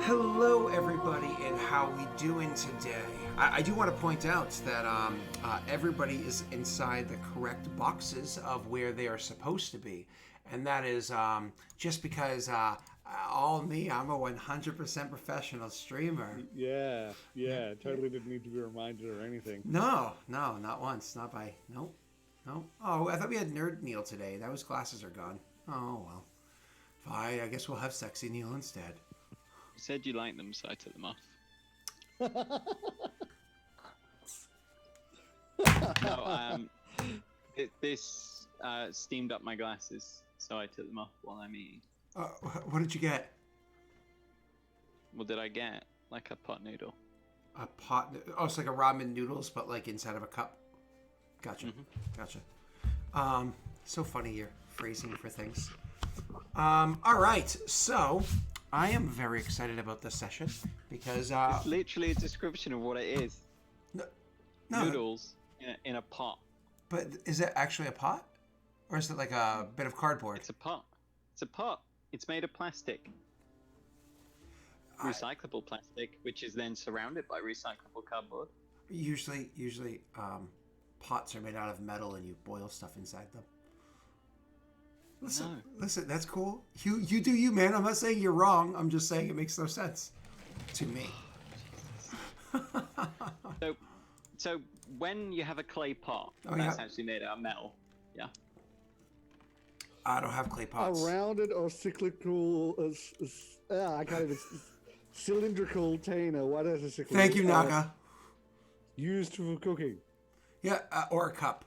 Hello, everybody, and how we doing today? I do want to point out that everybody is inside the correct boxes of where they are supposed to be, and that is just because all me, I'm a 100% professional streamer. Yeah, totally didn't need to be reminded or anything. No, not once, not by nope. Oh, I thought we had Nerd Neil today. Those glasses are gone. Oh well, fine. I guess we'll have Sexy Neil instead. You said you liked them, so I took them off. No, this steamed up my glasses, so I took them off while I'm eating. What did you get? What did I get? Like a pot noodle. A pot? Oh, it's like a ramen noodles, but like inside of a cup. Gotcha. Gotcha. So funny your phrasing for things. All right, so I am very excited about this session because It's literally a description of what it is. no, Noodles in a pot. But is it actually a pot, or is it like a bit of cardboard? It's a pot. It's a pot. It's made of plastic. Recyclable plastic, which is then surrounded by recyclable cardboard. Usually, pots are made out of metal, and you boil stuff inside them. Listen, that's cool. You do you, man. I'm not saying you're wrong. I'm just saying it makes no sense to me. So when you have a clay pot, that's actually made out of metal. Yeah. I don't have clay pots. A rounded or cyclical, I can't even, cylindrical container. What is a cyclical? Thank you, Naga. Used for cooking. Yeah, or a cup.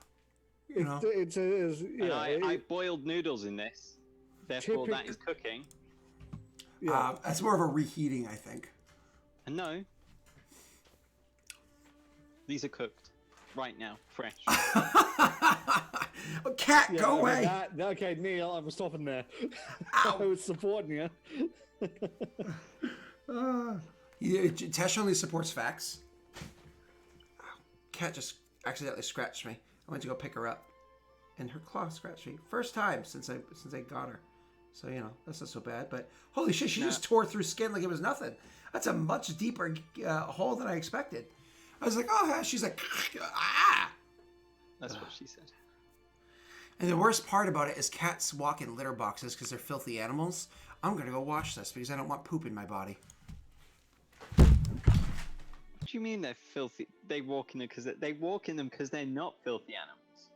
I boiled noodles in this. Therefore, that is cooking. Yeah. That's more of a reheating, I think. And no. These are cooked. Right now. Fresh. Oh, cat, go away! Okay, Neil, I'm stopping there. I was supporting you. Tesh only supports facts. Cat just accidentally scratched me. I went to go pick her up, and her claw scratched me. First time since I got her. So, that's not so bad. But holy shit, she just tore through skin like it was nothing. That's a much deeper hole than I expected. I was like, oh, she's like, ah! That's what she said. And the worst part about it is cats walk in litter boxes because they're filthy animals. I'm going to go wash this because I don't want poop in my body. What do you mean they're filthy? They walk in them because they're not filthy animals.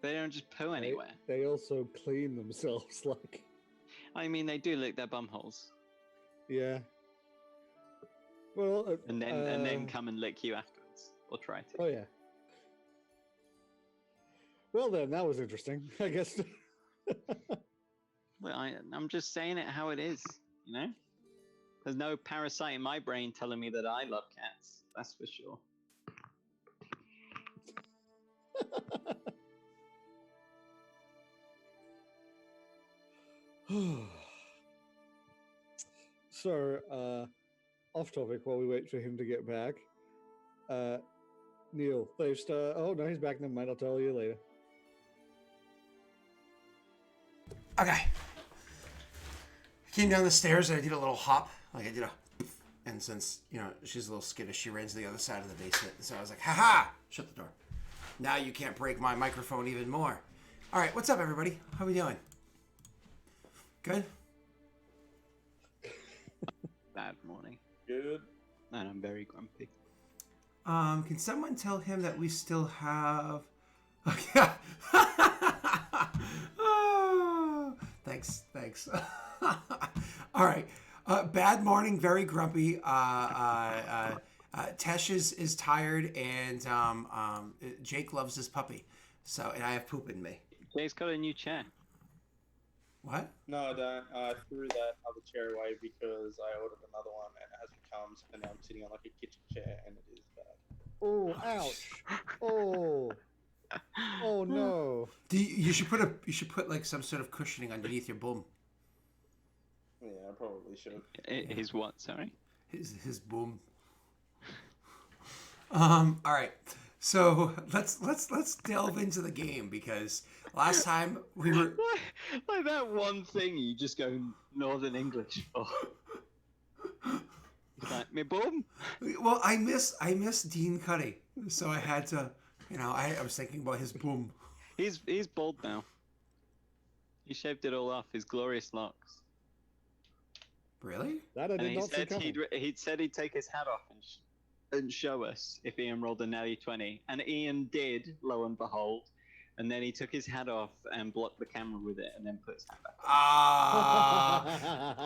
They don't just poo anywhere. They also clean themselves, like. I mean, they do lick their bum holes. Yeah. Well. And then come and lick you afterwards, or try to. Oh yeah. Well then, that was interesting. I guess. Well, I'm just saying it how it is. There's no parasite in my brain telling me that I love cats. That's for sure. So, off topic while we wait for him to get back. Neil, oh no, he's back. Never mind. I'll tell you later. Okay. Came down the stairs and I did a little hop. Like I did and since, she's a little skittish, she ran to the other side of the basement. So I was like, ha! Shut the door. Now you can't break my microphone even more. All right, what's up, everybody? How we doing? Good? Bad morning. Good. And I'm very grumpy. Can someone tell him that we still have... Oh, thanks. All right. Bad morning, very grumpy. Tesh is tired, and Jake loves his puppy. So, and I have poop in me. Jake's got a new chair. What? No, I don't. I threw that other chair away because I ordered another one and it hasn't come, so now I'm sitting on like a kitchen chair and it is bad. Oh, ouch! Oh no! You should put like some sort of cushioning underneath your bum. Yeah, I probably should. His what? Sorry. His boom. All right. So let's delve into the game because last time we were like that one thing you just go Northern English for. Like, me bum. Well, I miss Dean Cuddy, so I had to, I was thinking about his boom. He's bald now. He shaved it all off. His glorious locks. Really? That I And did he not see said coming. he'd said he'd take his hat off and show us if Ian rolled a natty 20. And Ian did, lo and behold. And then he took his hat off and blocked the camera with it, and then put his hat back on.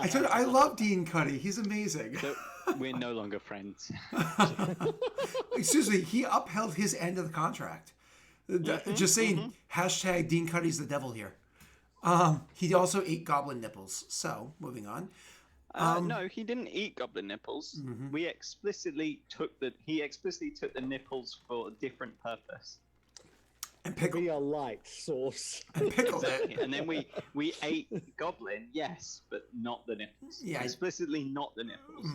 I told you, I love Dean Cuddy. He's amazing. So we're no longer friends. Excuse me, he upheld his end of the contract. Just saying, hashtag Dean Cuddy's the devil here. He also ate goblin nipples. So, moving on. No, he didn't eat goblin nipples. He explicitly took the nipples for a different purpose. And pickled, Be a light sauce. and pickled it. And then we ate goblin, yes, but not the nipples. Yeah. Explicitly not the nipples.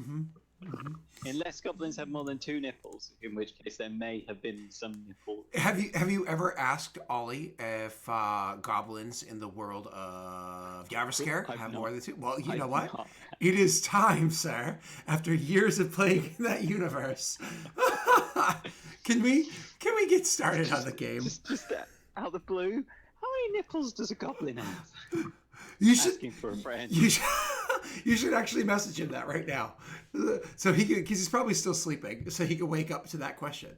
Unless goblins have more than 2 nipples, in which case there may have been some nipple. Have you ever asked Ollie if goblins in the world of Gavaskar I've have not. more than 2? Well, you know I've what? not. It is time, sir. After years of playing in that universe, can we get started on the game? Just out of the blue, how many nipples does a goblin have? You should. Asking for a friend. You should actually message him that right now, so he could, because he's probably still sleeping, so he can wake up to that question.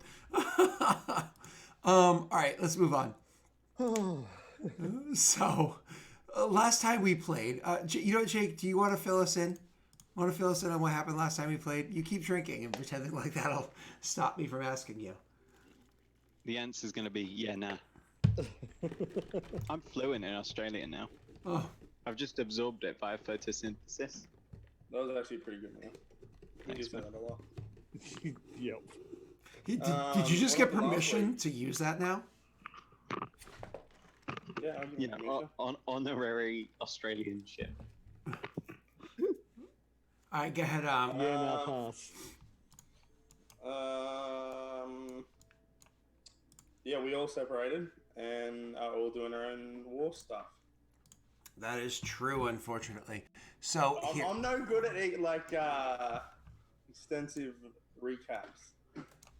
All right, let's move on. So, last time we played, Jake, do you want to fill us in? Want to fill us in on what happened last time we played? You keep drinking and pretending like that'll stop me from asking you. The answer's going to be yeah, nah. I'm fluent in Australian now. Oh, I've just absorbed it via photosynthesis. That was actually pretty good, man. You Thanks, used that man. a lot. Yep. did you just what get was the last permission week? to use that now? Yeah, I'll give You you know, honorary Australian ship. All right, go ahead. Yeah, now pass. Yeah, we all separated and are all doing our own war stuff. That is true, unfortunately. So here, I'm no good at extensive recaps.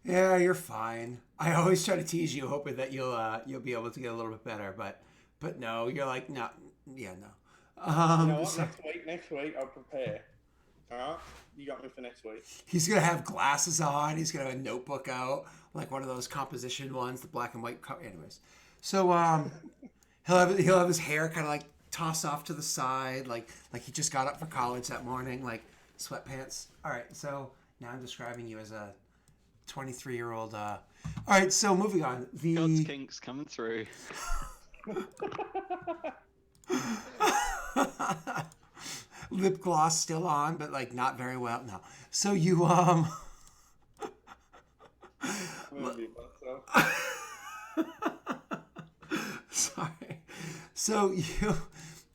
yeah, you're fine. I always try to tease you, hoping that you'll be able to get a little bit better, but no, you're like no, yeah, no. You know what? So Next week I'll prepare. Alright? You got me for next week. he's gonna have glasses on. He's gonna have a notebook out, like one of those composition ones, the black and white. Anyways, so he'll have his hair kind of like tossed off to the side, like he just got up for college that morning, like sweatpants. All right, so now I'm describing you as a 23-year-old. All right, so moving on. God's kinks coming through. Lip gloss still on, but like not very well. No. So you I'm gonna be myself. sorry. So you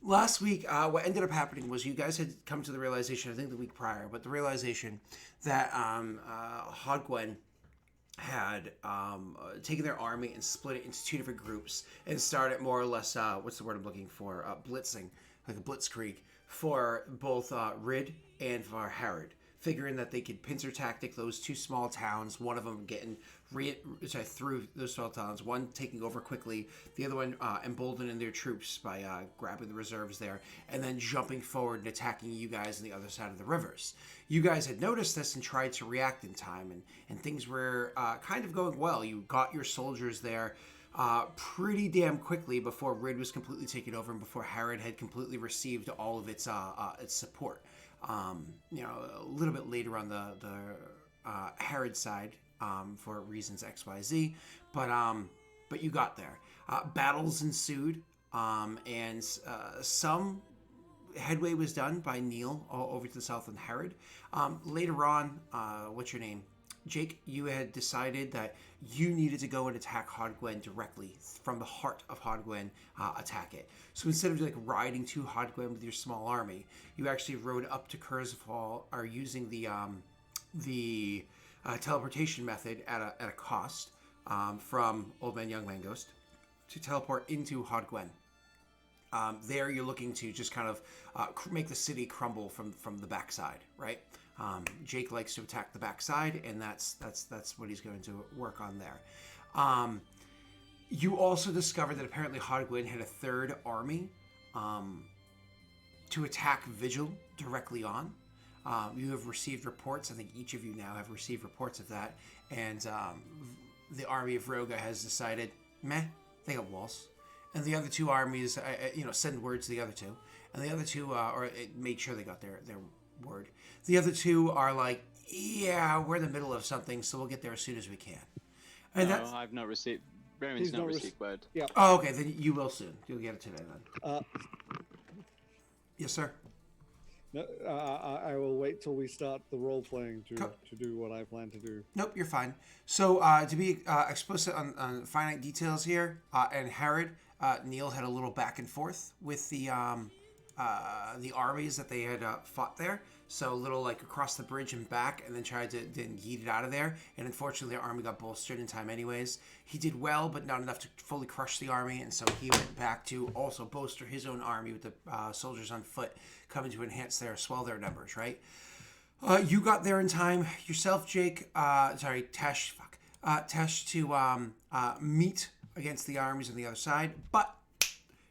last week, what ended up happening was you guys had come to the realization, I think the week prior, but the realization that Haude Gwenh had taken their army and split it into 2 different groups and started more or less, what's the word I'm looking for? Blitzing, like a blitzkrieg for both Rid and for Harrod, figuring that they could pincer tactic those 2 small towns, one of them getting through those small towns, one taking over quickly, the other one emboldening their troops by grabbing the reserves there, and then jumping forward and attacking you guys on the other side of the rivers. You guys had noticed this and tried to react in time, and things were kind of going well. You got your soldiers there pretty damn quickly before Rid was completely taken over and before Harrod had completely received all of its support. A little bit later on the Harrod side for reasons XYZ, but you got there. Battles ensued, and some headway was done by Neil over to the south in Harrod. Later on, what's your name? Jake, you had decided that you needed to go and attack Haude Gwenh directly from the heart of Haude Gwenh, attack it. So instead of like riding to Haude Gwenh with your small army, you actually rode up to Kurzfall, or using the teleportation method at a cost from Old Man Young Man Ghost to teleport into Haude Gwenh. There, you're looking to just kind of make the city crumble from the backside, right? Jake likes to attack the backside, and that's what he's going to work on there. You also discovered that apparently Haude Gwenh had a third army to attack Vigil directly on. You have received reports. I think each of you now have received reports of that, and the army of Roga has decided, meh, they got walls. And the other two armies, send word to the other two. And the other two, or it made sure they got their word. The other two are like, yeah, we're in the middle of something, so we'll get there as soon as we can. And no, I've not received. Rowan's not received word. Yeah. Oh, okay, then you will soon. You'll get it today then. Yes, sir. No, I will wait till we start the role playing to do what I plan to do. Nope, you're fine. So to be explicit on finite details here, and Herod, Neil had a little back and forth with the armies that they had fought there. So a little like across the bridge and back, and then tried to then yeet it out of there. And unfortunately, the army got bolstered in time anyways. He did well, but not enough to fully crush the army. And so he went back to also bolster his own army with the soldiers on foot coming to enhance swell their numbers, right? You got there in time yourself, Jake. Tesh. Tesh to meet against the armies on the other side, but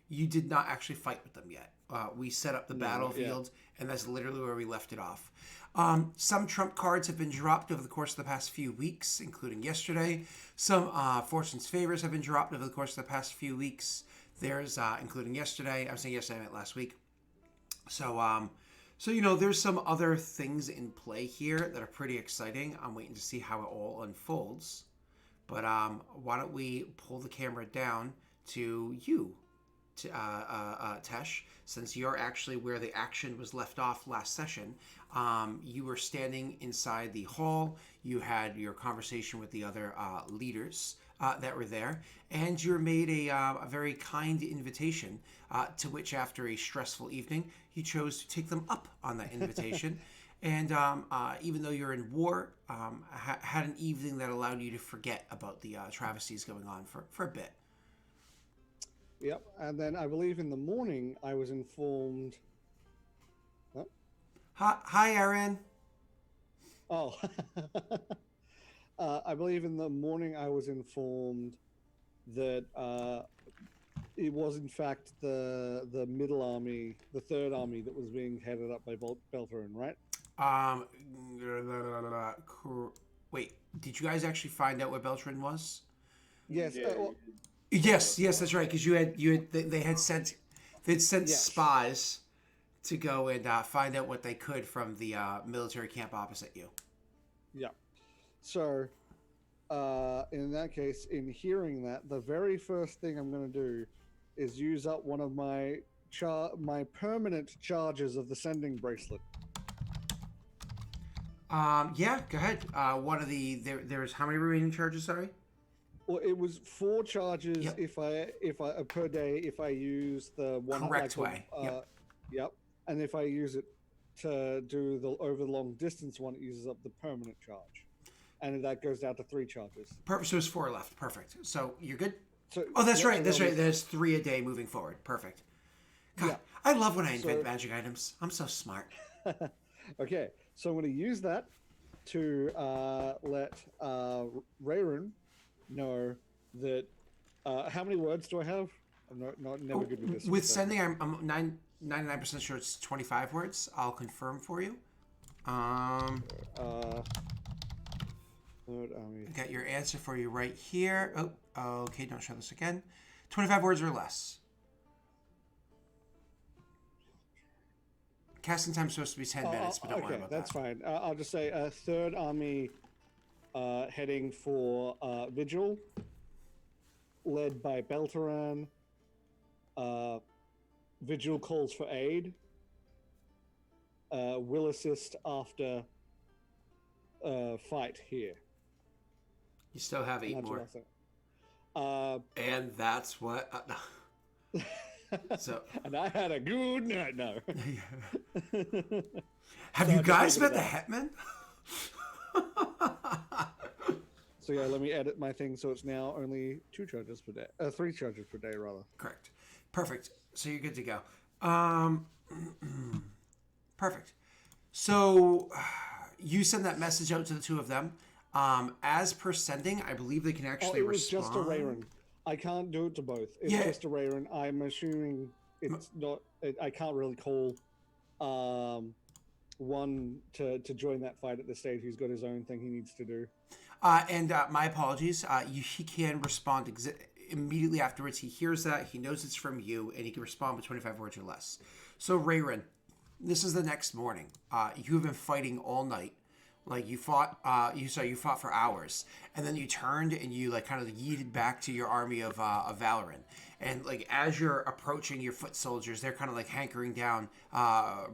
you did not actually fight with them yet. We set up the battlefield, and that's literally where we left it off. Some trump cards have been dropped over the course of the past few weeks, including yesterday. Some Fortune's Favors have been dropped over the course of the past few weeks. There's, including yesterday. I was saying yesterday, I meant last week. So there's some other things in play here that are pretty exciting. I'm waiting to see how it all unfolds. But why don't we pull the camera down to you, Tesh, since you're actually where the action was left off last session. You were standing inside the hall. You had your conversation with the other leaders that were there, and you were made a very kind invitation, to which, after a stressful evening, you chose to take them up on that invitation. And even though you're in war, had an evening that allowed you to forget about the travesties going on for a bit. Yep, and then I believe in the morning I was informed... Huh? Hi, Aaron. Oh. I believe in the morning I was informed that it was in fact the middle army, the third army that was being headed up by Beltran, right? Wait, did you guys actually find out where Beltran was? Yes. Yes, that's right. Because they had sent spies to go and find out what they could from the military camp opposite you. Yeah. So, in that case, in hearing that, the very first thing I'm going to do is use up one of my permanent charges of the sending bracelet. Yeah, go ahead. One of there's how many remaining charges? Sorry. Well, it was 4 charges. Yep. if I per day if I use the one correct way. Yep. And if I use it to do the over the long distance one, it uses up the permanent charge, and that goes down to 3 charges. Perfect. So there's 4 left. Perfect. So you're good. So, that's right. That's right. There's 3 a day moving forward. Perfect. God, yeah. I love when I invent magic items. I'm so smart. Okay, so I'm going to use that to let Rayron know that. How many words do I have? I'm never good with this. With sending, I'm 99% sure it's 25 words. I'll confirm for you. Got your answer for you right here. Oh, okay. Don't show this again. 25 words or less. Casting time is supposed to be 10 minutes, but don't worry about that. That's fine. I'll just say third army heading for Vigil, led by Beltran. Vigil calls for aid. Will assist after fight here. You still have 8 more. And that's what... So, and I had a good night. No. Have you guys met the Hetman? So yeah, let me edit my thing so it's now only 2 charges per day. 3 charges per day, rather. Correct. Perfect. So you're good to go. Perfect. So you send that message out to the two of them. As per sending, I believe they can actually it was respond. just a Rayron. I can't do it to both. It's just a Rayron. I'm assuming it's not. I can't really call one to join that fight at this stage. He's got his own thing he needs to do. And my apologies. He can respond immediately afterwards. He hears that. He knows it's from you, and he can respond with 25 words or less. So, Rayron, this is the next morning. You have been fighting all night. Like you fought for hours, and then you turned and you like kind of yeeted back to your army of Valorant. And like as you're approaching your foot soldiers, they're kind of like hankering down,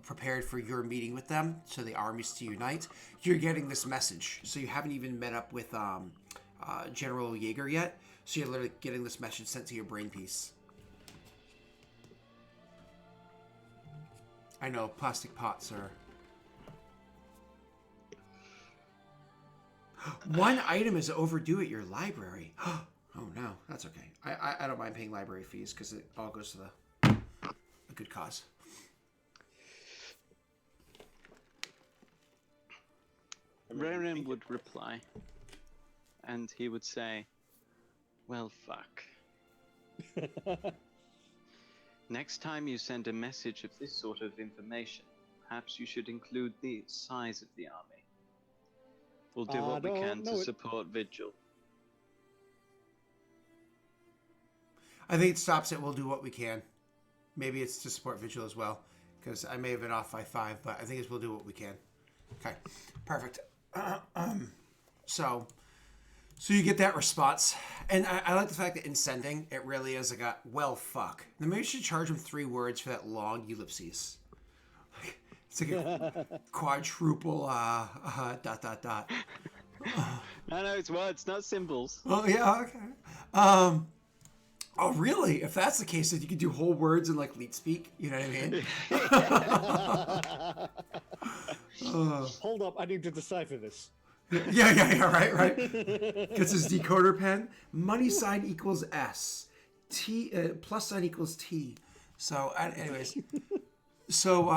prepared for your meeting with them, so the armies to unite. You're getting this message, so you haven't even met up with General Jaeger yet. So you're literally getting this message sent to your brain piece. I know plastic pots are. One item is overdue at your library. Oh no, that's okay. I don't mind paying library fees because it all goes to a good cause. Rayron would reply, and he would say, "Well, fuck. Next time you send a message of this sort of information, perhaps you should include the size of the army. We'll do what we can to support Vigil." I think it stops at "we'll do what we can." Maybe it's to support Vigil as well, because I may have been off by 5, but I think it's "we'll do what we can." Okay, perfect. So you get that response, and I like the fact that in sending it really is like a "well, fuck." Then maybe you should charge him 3 words for that long ellipses. It's like a quadruple dot. No, it's words, not symbols. Oh yeah, okay. Oh really? If that's the case, then you could do whole words in like leet speak. You know what I mean? Hold up, I need to decipher this. Yeah. Right. Gets his decoder pen. Money sign equals S. T plus sign equals T. So, anyways. So,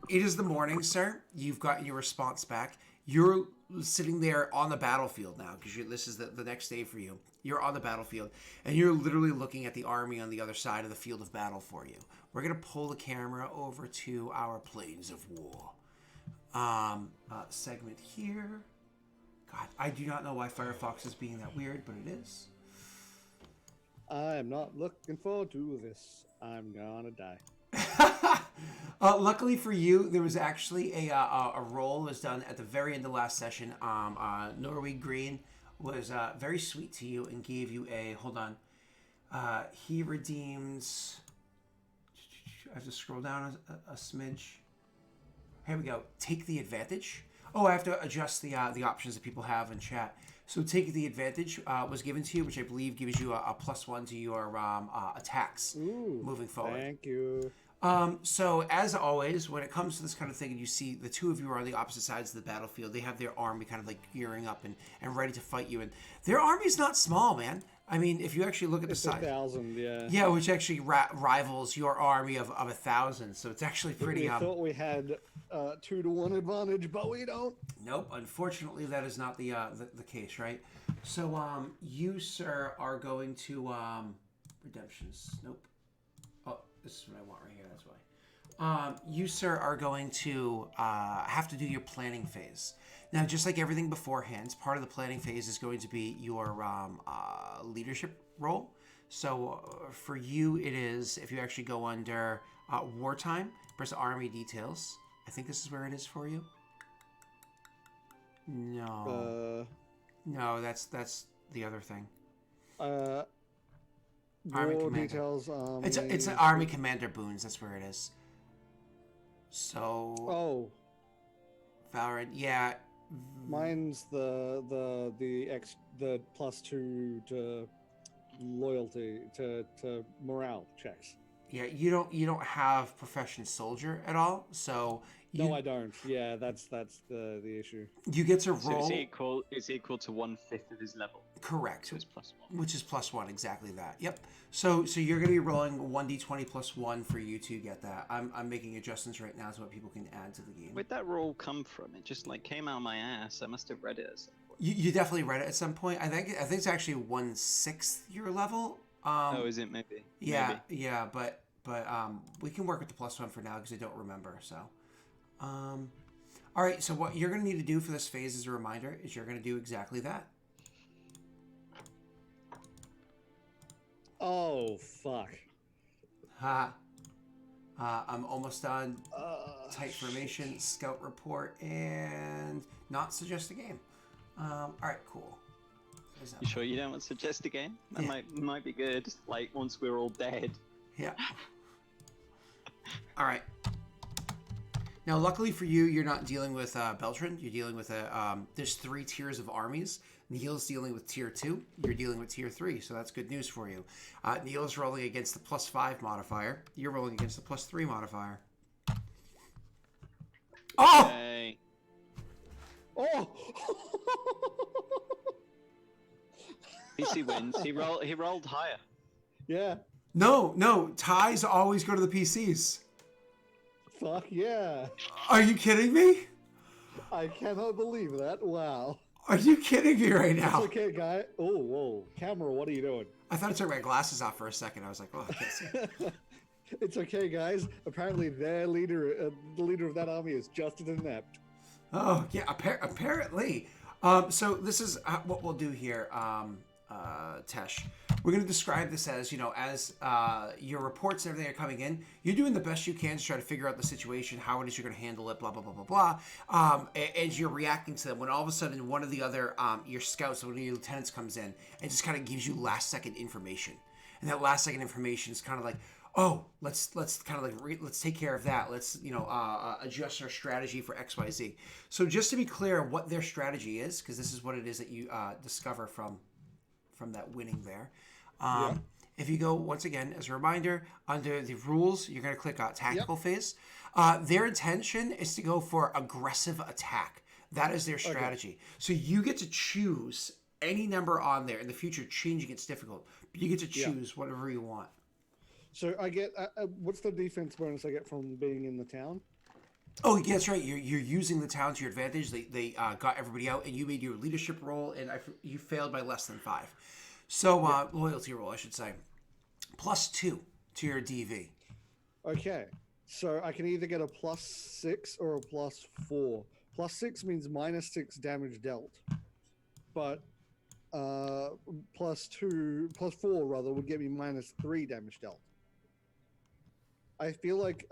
it is the morning, sir. You've got your response back. You're sitting there on the battlefield now because this is the next day for you. You're on the battlefield, and you're literally looking at the army on the other side of the field of battle for you. We're going to pull the camera over to our plains of war. Segment here. God, I do not know why Firefox is being that weird, but it is. I am not looking forward to this. I'm gonna die. Luckily for you, there was actually a roll was done at the very end of last session. Haude Gwenh was very sweet to you and gave you a hold on. He redeems. I have to scroll down a smidge. Here we go. Take the advantage. Oh, I have to adjust the options that people have in chat. So take the advantage was given to you, which I believe gives you a +1 to your attacks moving forward. Thank you. So as always, when it comes to this kind of thing, and you see the two of you are on the opposite sides of the battlefield, they have their army kind of like gearing up and ready to fight you. And their army's not small, man. I mean, if you actually look at the size, 1,000, yeah. Yeah, which actually rivals your army of 1,000. So it's actually pretty. We thought we had 2-to-1 advantage, but we don't. Nope. Unfortunately, that is not the case, right? So you, sir, are going to redemptions. Nope. Oh, this is what I want right here. That's why. You, sir, are going to have to do your planning phase. Now, just like everything beforehand, part of the planning phase is going to be your leadership role. So for you, it is, if you actually go under wartime, press army details. I think this is where it is for you. No. No, that's the other thing. Army Commander. details. It's an Army Commander boons. That's where it is. So. Oh. Valorant, yeah. Mine's the +2 to loyalty to morale checks. Yeah, you don't have profession soldier at all, so No, I don't. Yeah, that's the issue. you get to So roll. it's equal to 1/5 of his level. Correct. So it's +1. Which is +1, exactly that. Yep. So you're going to be rolling 1d20 +1 for you to get that. I'm making adjustments right now to what people can add to the game. Where'd that roll come from? It just like came out of my ass. I must have read it at some point. You definitely read it at some point. I think it's actually 1/6 your level. Oh, is it maybe? Yeah, Maybe. yeah, but we can work with the +1 for now because I don't remember. So, all right. So what you're going to need to do for this phase, as a reminder, is you're going to do exactly that. Oh fuck. Ha. I'm almost done. Tight formation, scout report, and not suggest a game. All right, cool. You sure you don't want to suggest a game? That might be good. Like once we're all dead. Yeah. All right. Now, luckily for you, you're not dealing with Beltran. You're dealing with there's 3 tiers of armies. Neil's dealing with tier 2. You're dealing with tier 3, so that's good news for you. Neil's rolling against the +5 modifier. You're rolling against the +3 modifier. Oh! Hey. Oh. PC wins. He rolled higher. Yeah. No. Ties always go to the PCs. Fuck yeah. Are you kidding me? I cannot believe that. Wow. Are you kidding me right now? It's okay, guy. Oh, whoa. Camera, what are you doing? I thought I took my glasses off for a second. I was like, oh, I can't see. It's okay, guys. Apparently, their leader, the leader of that army, is just as inept. Oh, yeah, apparently. So this is what we'll do here, Tesh. We're going to describe this as, as your reports and everything are coming in, you're doing the best you can to try to figure out the situation, how it is you're going to handle it, blah, blah, blah, blah, blah. As you're reacting to them, when all of a sudden one of the other, your scouts, one of your lieutenants comes in and just kind of gives you last-second information. And that last-second information is kind of like, oh, let's kind of like, let's take care of that. Let's, adjust our strategy for XYZ. So just to be clear what their strategy is, because this is what it is that you discover from that winning there. If you go, once again, as a reminder, under the rules, you're going to click tactical phase. Their intention is to go for aggressive attack. That is their strategy. Okay. So you get to choose any number on there. In the future, changing it's difficult. But you get to choose whatever you want. So I get, what's the defense bonus I get from being in the town? Oh, yeah, that's right. You're using the town to your advantage. They got everybody out, and you made your leadership roll, and you failed by less than 5. So, loyalty roll, I should say. +2 to your DV. Okay. So I can either get a +6 or a +4. +6 means -6 damage dealt. But +4 rather would get me -3 damage dealt. I feel like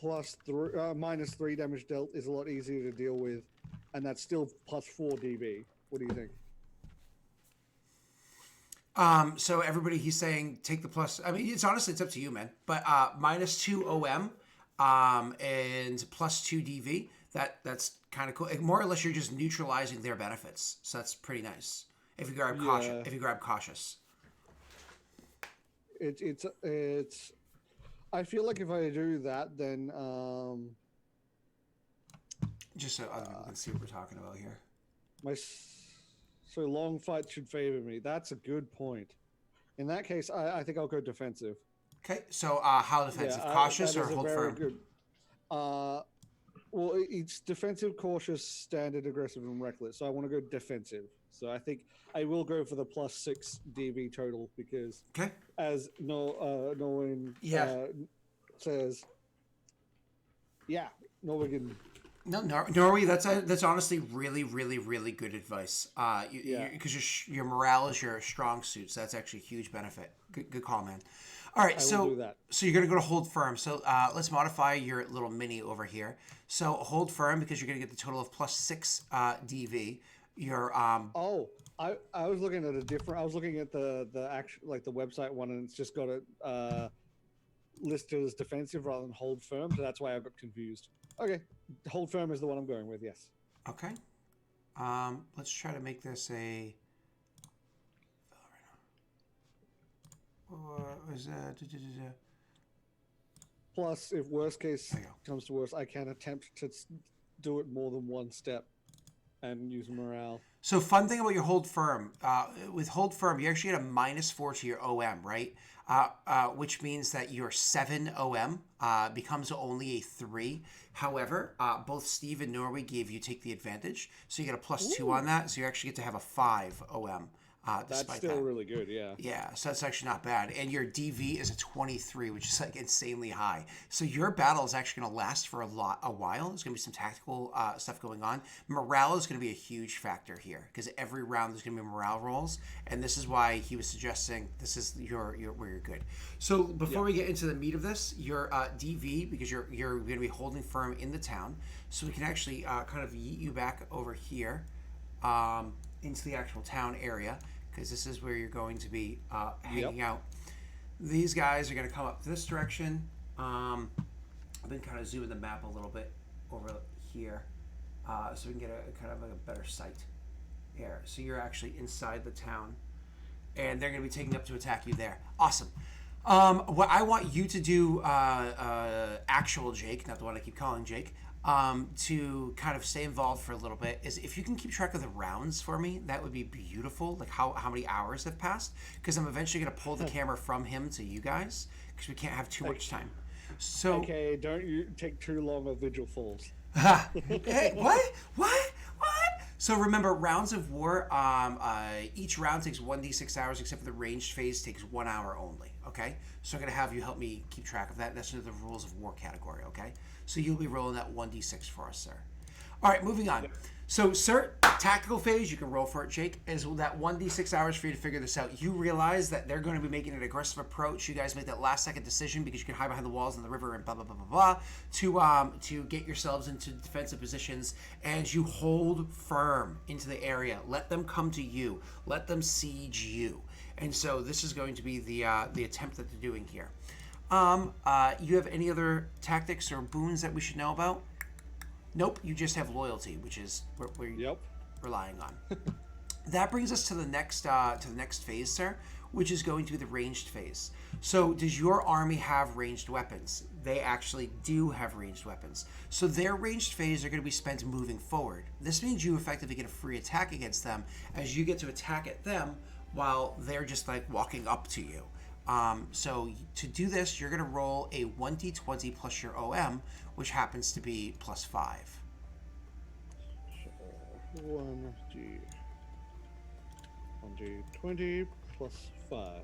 -3 damage dealt is a lot easier to deal with, and that's still +4 DV. What do you think? So everybody, he's saying take the plus. I mean, it's honestly, it's up to you, man. But -2 OM, and +2 DV. That's kind of cool. More or less, you're just neutralizing their benefits. So that's pretty nice. If you grab cautious, It's. I feel like if I do that, then just so other people can see what we're talking about here. So long fight should favor me. That's a good point. In that case, I think I'll go defensive. Okay, so how defensive? Cautious or hold firm? Good. Well, it's defensive, cautious, standard, aggressive, and reckless. So I want to go defensive. So I think I will go for the +6 DV total because, as Norwin says, Norwegian. No, Norway. That's honestly really, really, really good advice. Because your morale is your strong suit, so that's actually a huge benefit. Good call, man. All right, so you're gonna go to hold firm. So let's modify your little mini over here. So hold firm because you're gonna get the total of +6 DV. Your I was looking at a different. I was looking at the actual like the website one, and it's just got it listed as defensive rather than hold firm. So that's why I got confused. Okay, hold firm is the one I'm going with. Yes. Okay. Let's try to make this a. Plus, if worst case There you go. comes to worst, I can attempt to do it more than one step and use morale. So fun thing about your hold firm, with hold firm, you actually get a -4 to your OM, right? Which means that your 7 OM becomes only a 3. However, both Steve and Norway gave you take the advantage, so you get a +2 on that. So you actually get to have a 5 OM. That's still really good, yeah. Yeah, so that's actually not bad. And your DV is a 23, which is like insanely high. So your battle is actually going to last for a while. There's going to be some tactical stuff going on. Morale is going to be a huge factor here because every round there's going to be morale rolls, and this is why he was suggesting this is your where you're good. So before we get into the meat of this, your DV, because you're going to be holding firm in the town, so we can actually kind of yeet you back over here into the actual town area, because this is where you're going to be hanging out. These guys are going to come up this direction. I've been kind of zooming the map a little bit over here, so we can get a kind of like a better sight here. So you're actually inside the town, and they're going to be taking up to attack you there. Awesome. What I want you to do, actual Jake, not the one I keep calling Jake, to kind of stay involved for a little bit, is if you can keep track of the rounds for me, that would be beautiful. Like how many hours have passed, because I'm eventually going to pull the camera from him to you guys, because we can't have too much time. So Okay, don't you take too long of Vigil Falls. hey, what? So remember, rounds of war, each round takes 1d6 hours, except for the ranged phase takes 1 hour only, okay? So I'm going to have you help me keep track of that. That's under the rules of war category, okay? So you'll be rolling that 1d6 for us, sir. All right, moving on. So, sir, tactical phase, you can roll for it, Jake, is that 1d6 hours for you to figure this out. You realize that they're going to be making an aggressive approach. You guys make that last-second decision because you can hide behind the walls in the river and blah, blah, blah, blah, blah, to get yourselves into defensive positions, and you hold firm into the area. Let them come to you. Let them siege you. And so this is going to be the attempt that they're doing here. You have any other tactics or boons that we should know about? Nope, you just have loyalty, which is what we're relying on. That brings us to the next phase, sir, which is going to be the ranged phase. So does your army have ranged weapons? They actually do have ranged weapons. So their ranged phase are going to be spent moving forward. This means you effectively get a free attack against them, as you get to attack at them while they're just like walking up to you. So to do this, you're going to roll a 1d20 plus your OM, which happens to be +5. 1d20 plus 5.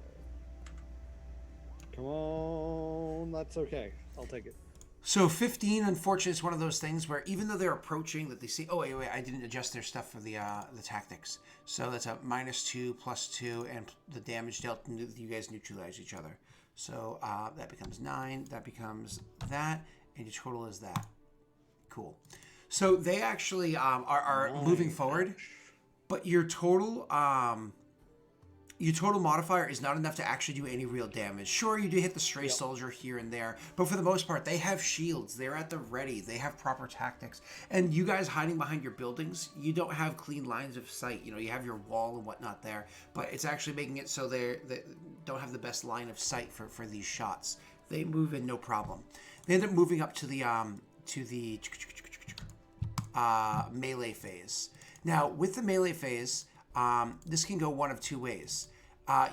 Come on, that's okay. I'll take it. So 15, unfortunately, is one of those things where even though they're approaching, that they see, oh, wait, I didn't adjust their stuff for the tactics. So that's a -2 +2, and the damage dealt, you guys neutralize each other. So that becomes 9, that becomes that, and your total is that. Cool. So they actually are moving forward, but your total modifier is not enough to actually do any real damage. Sure, you do hit the stray soldier here and there, but for the most part, they have shields. They're at the ready. They have proper tactics. And you guys hiding behind your buildings, you don't have clean lines of sight. You know, you have your wall and whatnot there, but it's actually making it so they don't have the best line of sight for these shots. They move in no problem. They end up moving up to the melee phase. Now, with the melee phase, this can go one of two ways.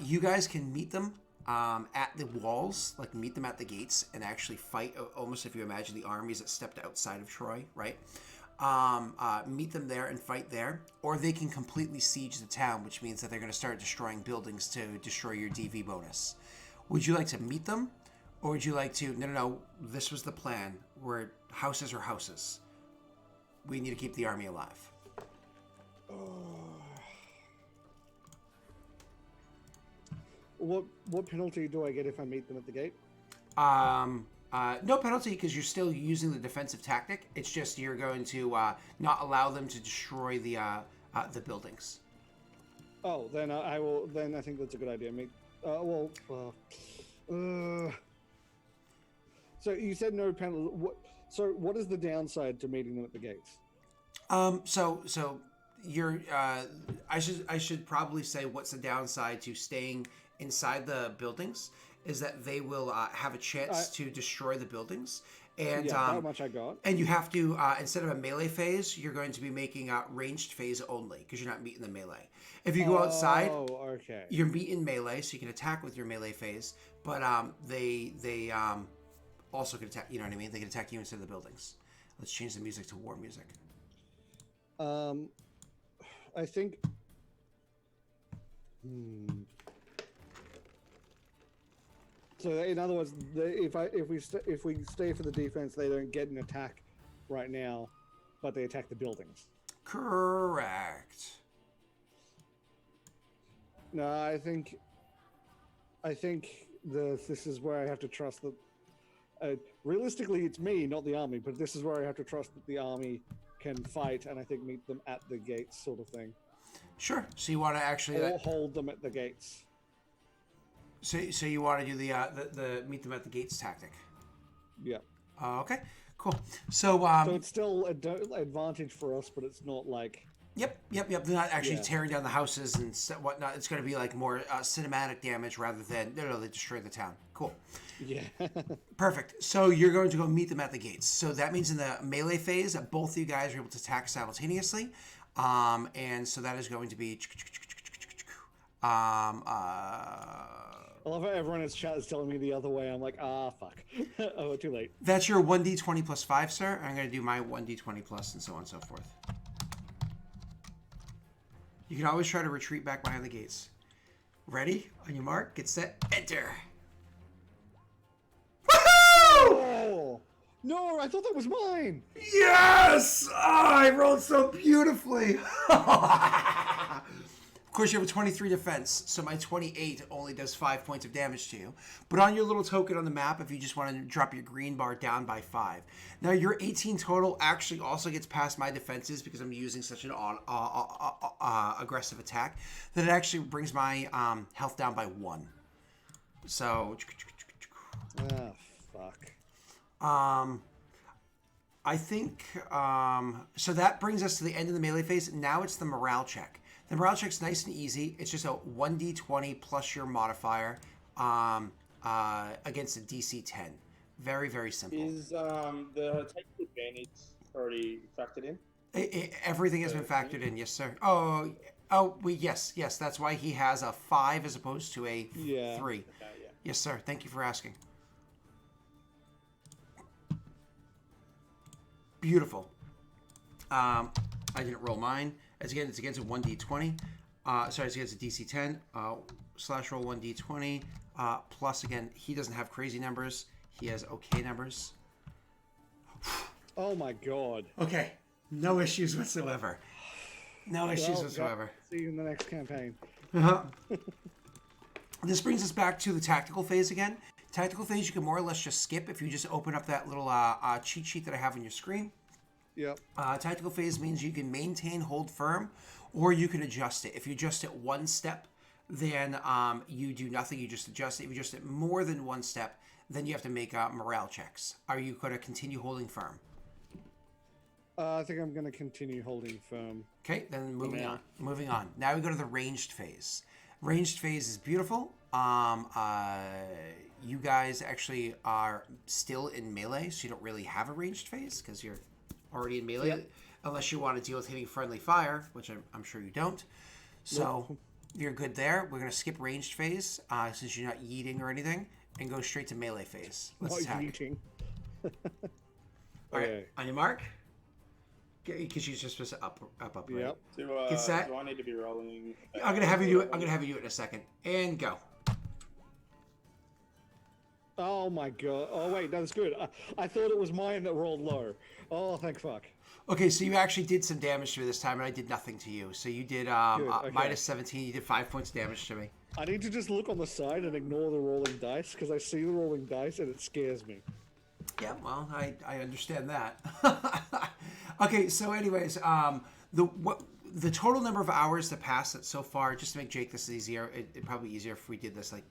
You guys can meet them at the walls, like meet them at the gates and actually fight, almost if you imagine the armies that stepped outside of Troy, right? Meet them there and fight there. Or they can completely siege the town, which means that they're going to start destroying buildings to destroy your DV bonus. Would you like to meet them? Or would you like to, no, this was the plan. We're houses are houses. We need to keep the army alive. What penalty do I get if I meet them at the gate? No penalty, because you're still using the defensive tactic. It's just you're going to not allow them to destroy the buildings. Oh, then I will. Then I think that's a good idea. So you said no penalty. So what is the downside to meeting them at the gates? So you're. I should probably say what's the downside to staying inside the buildings is that they will have a chance to destroy the buildings. And that much I got. And you have to, instead of a melee phase, you're going to be making a ranged phase only because you're not meeting the melee. If you go outside, you're meeting melee, so you can attack with your melee phase. But they also can attack. You know what I mean? They can attack you instead of the buildings. Let's change the music to war music. I think. So in other words, if we stay for the defense, they don't get an attack right now, but they attack the buildings. Correct. No, I think this is where I have to trust that. Realistically, it's me, not the army, but this is where I have to trust that the army can fight, and I think meet them at the gates, sort of thing. Sure. So you want to actually hold them at the gates. So you want to do the meet them at the gates tactic? Yeah. Okay. Cool. So so it's still an advantage for us, but it's not like. Yep. They're not actually tearing down the houses and whatnot. It's going to be like more cinematic damage rather than no, they destroy the town. Cool. Yeah. Perfect. So you're going to go meet them at the gates. So that means in the melee phase, both of you guys are able to attack simultaneously, and so that is going to be. I love how everyone in chat is telling me the other way. I'm like, fuck. Oh, too late. That's your 1d20 plus 5, sir. I'm going to do my 1d20 plus and so on and so forth. You can always try to retreat back behind the gates. Ready? On your mark, get set, enter. Woohoo! Oh, no, I thought that was mine. Yes! Oh, I rolled so beautifully. Of course, you have a 23 defense, so my 28 only does 5 points of damage to you. But on your little token on the map, if you just want to drop your green bar down by 5. Now, your 18 total actually also gets past my defenses because I'm using such an aggressive attack that it actually brings my health down by 1. So... fuck. I think... so that brings us to the end of the melee phase. Now it's the morale check. The morale check's nice and easy. It's just a 1d20 plus your modifier against a DC 10. Very, very simple. Is the technical advantage already factored in? Everything has been factored in, yes, sir. Yes. That's why he has a 5 as opposed to a 3. Okay, yeah. Yes, sir. Thank you for asking. Beautiful. I didn't roll mine. It's against a 1d20. It's against a DC 10. Slash roll 1d20. Plus, again, he doesn't have crazy numbers. He has okay numbers. Oh my god. Okay. No issues whatsoever. No issues whatsoever. See you in the next campaign. This brings us back to the tactical phase again. Tactical phase you can more or less just skip if you just open up that little cheat sheet that I have on your screen. Yep. Tactical phase means you can maintain, hold firm, or you can adjust it. If you adjust it one step, then you do nothing. You just adjust it. If you adjust it more than one step, then you have to make morale checks. Are you going to continue holding firm? I think I'm going to continue holding firm. Okay, then moving on. Now we go to the ranged phase. Ranged phase is beautiful. You guys actually are still in melee, so you don't really have a ranged phase because you're already in melee, unless you want to deal with hitting friendly fire, which I'm sure you don't. So you're good there. We're going to skip ranged phase since you're not yeeting or anything, and go straight to melee phase. Let's attack. Yeeting. All right, on your mark. Because she's just supposed to up, right? Yep. Get set. Do I need to be rolling? I'm gonna have you do it. I'm gonna have you do it in a second. And go. Oh my god. Oh wait, that's good. I thought it was mine that rolled low. Oh, thank fuck. Okay, so you actually did some damage to me this time, and I did nothing to you. So you did okay. minus 17. You did 5 points of damage to me. I need to just look on the side and ignore the rolling dice because I see the rolling dice and it scares me. Yeah, well, I understand that. Okay, so anyways, the total number of hours that passed so far, just to make Jake this easier, it'd probably be easier if we did this like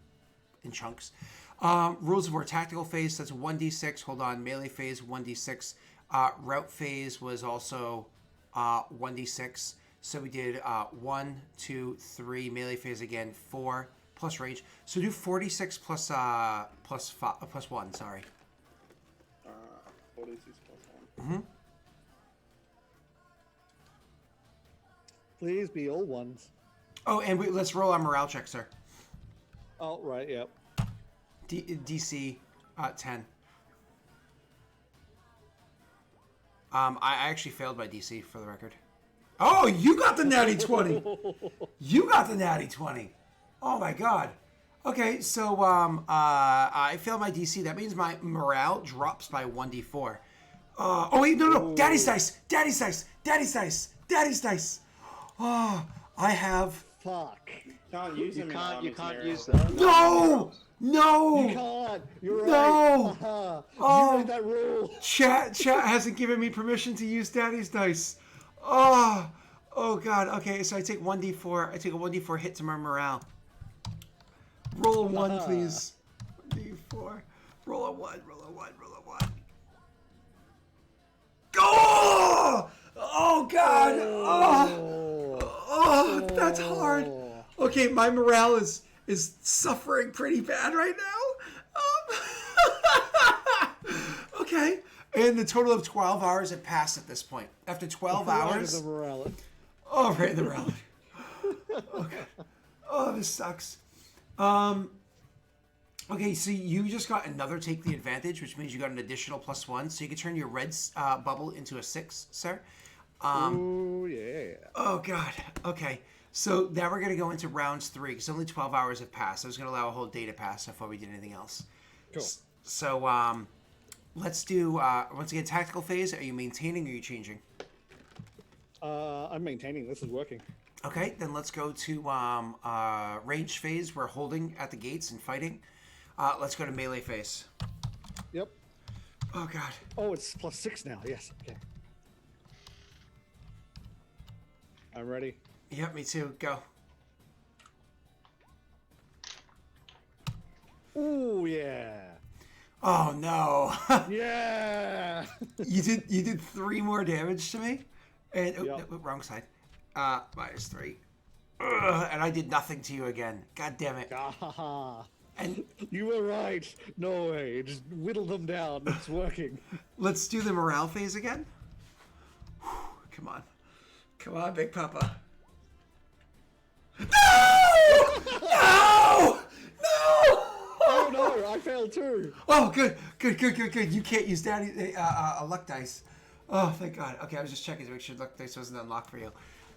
in chunks. Rules of War tactical phase, that's 1d6. Hold on, melee phase 1d6. Route phase was also 1d6. So we did 1, 2, 3. Melee phase again 4, plus range. So do 46 plus 1. Sorry. 46 plus 1. Mm-hmm. Please be all ones. Oh, and let's roll our morale check, sir. Oh, right, yep. DC 10. I actually failed my DC for the record. Oh, you got the natty 20. You got the natty 20. Oh my god. Okay, so I failed my DC. That means my morale drops by 1d4. Oh wait, no. Daddy's dice. Daddy's dice. Daddy's dice. Daddy's dice. Oh, I have. Fuck. Can't use them. You can't use them. them. No. No. You can't. You're No. right. Oh. You made that rule. Chat hasn't given me permission to use Daddy's dice. Oh god. Okay, so I take 1d4. I take a 1d4 hit to my morale. Roll a 1, please. 1d4. Roll a 1. Roll a 1. Roll a 1. Go! Oh god. Oh, that's hard. Okay, my morale is suffering pretty bad right now. Okay. And the total of 12 hours have passed at this point. After 12 hours... Oh, right in the morale. Okay. Oh, this sucks. Okay, so you just got another take the advantage, which means you got an additional +1. So you can turn your red bubble into a 6, sir. Oh, yeah. Oh, God. Okay. So now we're going to go into rounds 3, because only 12 hours have passed. I was going to allow a whole day to pass before we did anything else. Cool. So, let's do, once again, tactical phase. Are you maintaining or are you changing? I'm maintaining. This is working. Okay, then let's go to range phase. We're holding at the gates and fighting. Let's go to melee phase. Yep. Oh, God. Oh, it's +6 now. Yes. Okay. I'm ready. Yep, me too. Go. Ooh, yeah. Oh, no. Yeah. You did 3 more damage to me? And Yep. no, wrong side. -3. Ugh, and I did nothing to you again. God damn it. Ah, And you were right. No way. Just whittle them down. It's working. let's do the morale phase again. Whew, come on. Come on, Big Papa. No! No! No! Oh no, I failed too. Oh, good. You can't use Daddy a luck dice. Oh, thank God. Okay, I was just checking to make sure luck dice wasn't unlocked for you.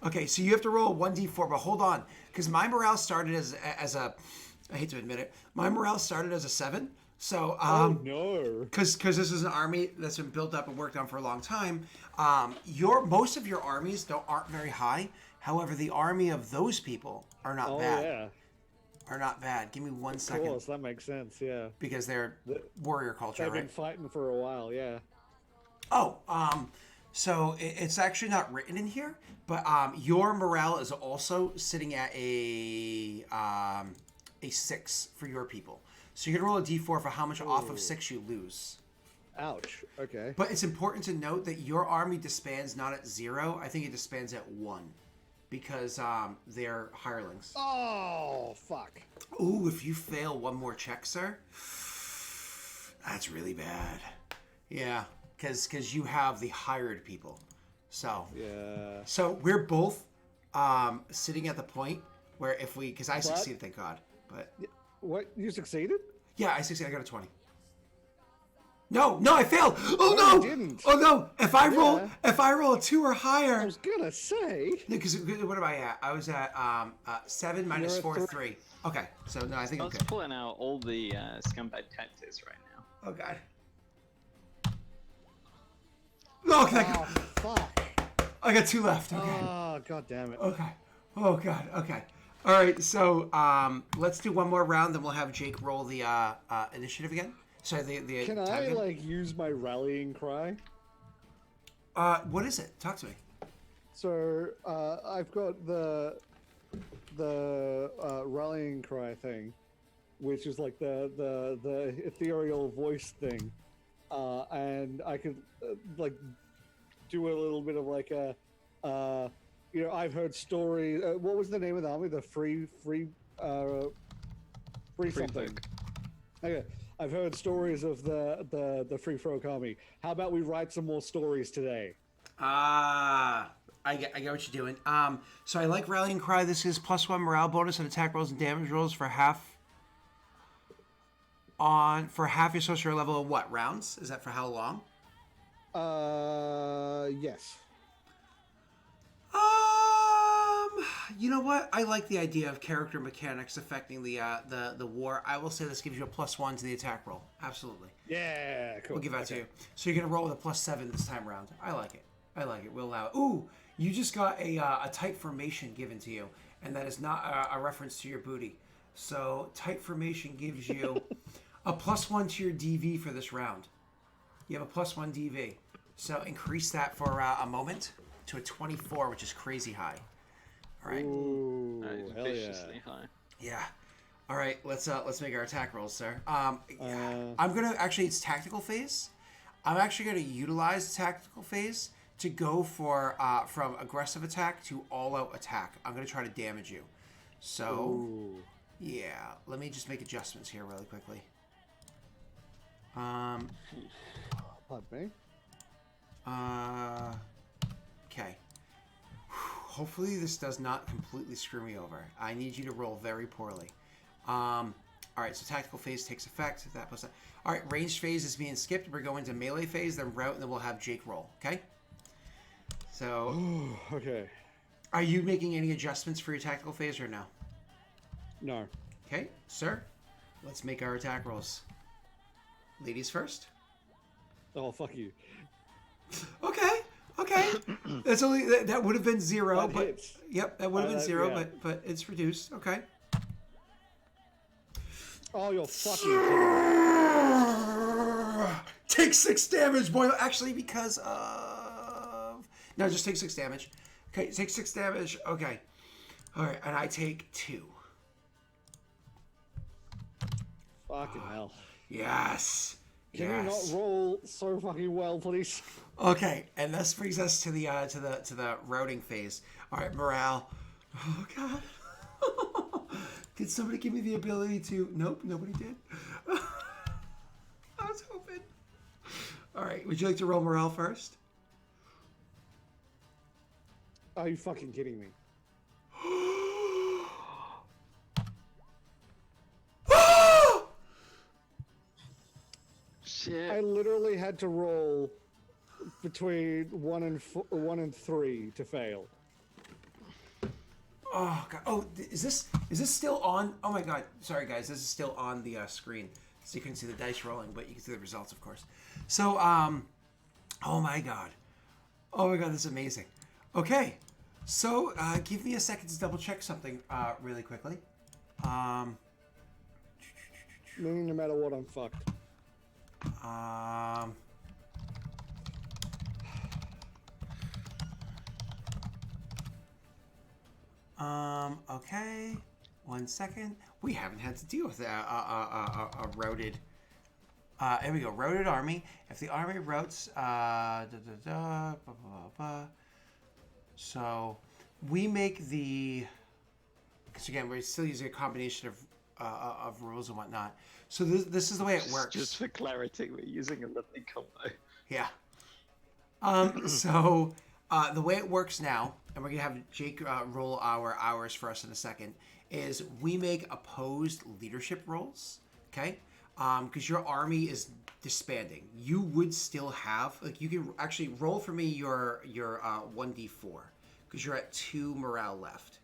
Okay, so you have to roll 1d4, but hold on, because my morale started as a. I hate to admit it, my morale started as a 7. So Oh no. because this is an army that's been built up and worked on for a long time. Most of your armies aren't very high. However, the army of those people are not Oh bad. yeah. Are not bad. Give me 1 Of second. course, that makes sense. Yeah. Because they're warrior culture, They've right? been fighting for a while. Yeah. Oh, so it's actually not written in here, but your morale is also sitting at a 6 for your people. So you can roll a d4 for how much off of 6 you lose. Ouch. Okay. But it's important to note that your army disbands not at 0. I think it disbands at 1 because they're hirelings. Oh fuck. Ooh, if you fail one more check, sir, that's really bad. Yeah, because you have the hired people. So Yeah. So we're both sitting at the point where if we, because I succeeded, thank God. But What? You succeeded? yeah, I succeeded. I got a 20. No, I failed. Oh No, no! you didn't. Oh no! If I Yeah. roll a 2 or higher, I was gonna say. because what am I at? I was at 7 minus You're 4, at 3. Okay, so no, I think I I'm was good. pulling out all the scumbag tactics right now. Oh God. Oh, thank Oh God. fuck. I got 2 left. Okay. Oh god damn it. Okay. Oh God. Okay. All right. So let's do one more round, then we'll have Jake roll the initiative again. Sorry, the Can time I again. like use my rallying cry? What is it? Talk to me. So I've got the rallying cry thing, which is like the ethereal voice thing, and I could like do a little bit of like a I've heard stories. What was the name of the army? The free Free something. Okay. I've heard stories of the Free Folk Army. How about we write some more stories today? I get what you're doing. So I like Rallying Cry. This is +1 morale bonus on attack rolls and damage rolls for half your sorcerer level of what rounds? Is that for how long? Yes. You know what? I like the idea of character mechanics affecting the war. I will say this gives you a +1 to the attack roll. Absolutely. Yeah, cool. We'll give that to you. So you're gonna roll with a +7 this time around. I like it. We'll allow it. Ooh, you just got a tight formation given to you, and that is not a reference to your booty. So tight formation gives you a +1 to your DV for this round. You have a +1 DV. So increase that for a moment to a 24, which is crazy high. All right. Ooh, hell viciously yeah. high. Yeah. All right. Let's make our attack rolls, sir. I'm gonna actually it's tactical phase. I'm actually gonna utilize the tactical phase to go for from aggressive attack to all-out attack. I'm gonna try to damage you. So yeah, let me just make adjustments here really quickly. Pardon me. Okay. Hopefully this does not completely screw me over. I need you to roll very poorly. All right, so tactical phase takes effect. That plus that. All right, ranged phase is being skipped. We're going to melee phase, then route, and then we'll have Jake roll. Okay. So. Okay. Are you making any adjustments for your tactical phase or no? No. Okay, sir. Let's make our attack rolls. Ladies first. Oh, fuck you. Okay. That's only that would have been 0, That but hits. yep, that would have been 0, yeah. but it's reduced. Okay. Oh, you're fucking kidding me. Take 6 damage, boy. Actually, because of no, just take 6 damage. Okay, take 6 damage. Okay. All right, and I take 2. Fucking hell. Yes. Can you not roll so fucking well, please? Okay, and this brings us to the routing phase. All right, morale. Oh God. Did somebody give me the ability to? Nope, nobody did. I was hoping. All right, would you like to roll morale first? Are you fucking kidding me? Shit. I literally had to roll between 1 and 3 to fail. Oh God! Oh, is this still on? Oh my God! Sorry guys, this is still on the screen, so you can see the dice rolling, but you can see the results, of course. So, oh my God! Oh my God! This is amazing. Okay, so give me a second to double check something really quickly. Meaning no matter what, I'm fucked. Okay. 1 second. We haven't had to deal with a routed. Here we go. Routed army. If the army routes, so we make the. Because again, we're still using a combination of rules and whatnot. So this is the way it works. Just for clarity, we're using a lovely combo. Yeah. So the way it works now, and we're gonna have Jake roll our hours for us in a second, is we make opposed leadership rolls. Okay. Because your army is disbanding. You would still have you can actually roll for me your 1d4 because you're at 2 morale left.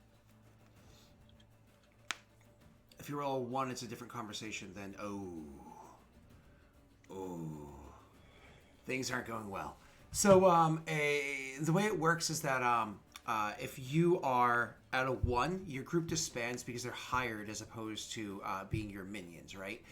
If you roll a 1, it's a different conversation. Then things aren't going well. So the way it works is that if you are at a 1, your group disbands because they're hired as opposed to being your minions, right?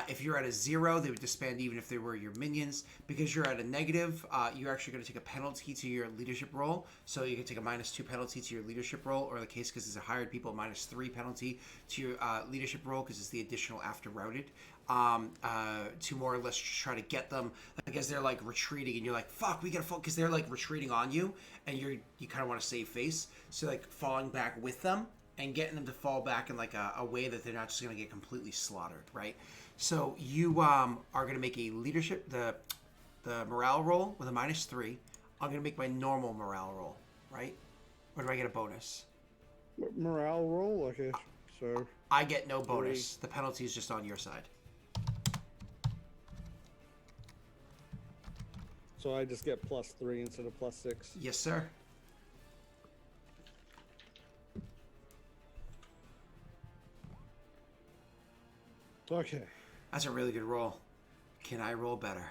If you're at a 0, they would disband even if they were your minions. Because you're at a negative, you're actually going to take a penalty to your leadership roll. So you can take a -2 penalty to your leadership roll, or the case because it's a hired people, -3 penalty to your leadership roll because it's the additional after routed. To more or less try to get them, like as they're like retreating, and you're like, "Fuck, we gotta fall," because they're like retreating on you, and you kind of want to save face, so like falling back with them and getting them to fall back in like a way that they're not just going to get completely slaughtered, right? So you are going to make a leadership, the morale roll with a -3. I'm going to make my normal morale roll, right? Or do I get a bonus? Morale roll? Okay, so... I get no bonus. The penalty is just on your side. So I just get +3 instead of +6. Yes, sir. Okay. That's a really good roll. Can I roll better?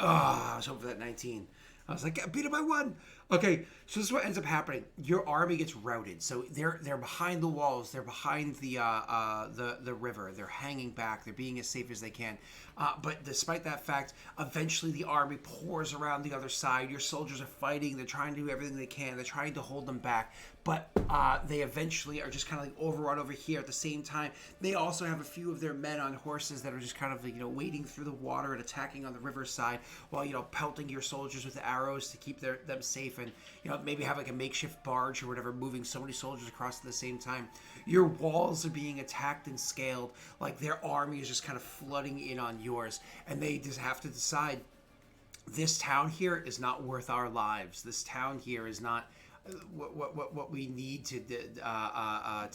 Oh, I was hoping for that 19. I was like, I beat it by 1. Okay, so this is what ends up happening. Your army gets routed. So they're behind the walls. They're behind the river. They're hanging back. They're being as safe as they can. But despite that fact, eventually the army pours around the other side. Your soldiers are fighting. They're trying to do everything they can. They're trying to hold them back. But they eventually are just kind of like overrun over here. At the same time, they also have a few of their men on horses that are just kind of like, wading through the water and attacking on the riverside while, pelting your soldiers with arrows to keep them safe, and maybe have like a makeshift barge or whatever moving so many soldiers across at the same time. Your walls are being attacked and scaled. Like their army is just kind of flooding in on yours, and they just have to decide, this town here is not worth our lives. This town here is not what we need to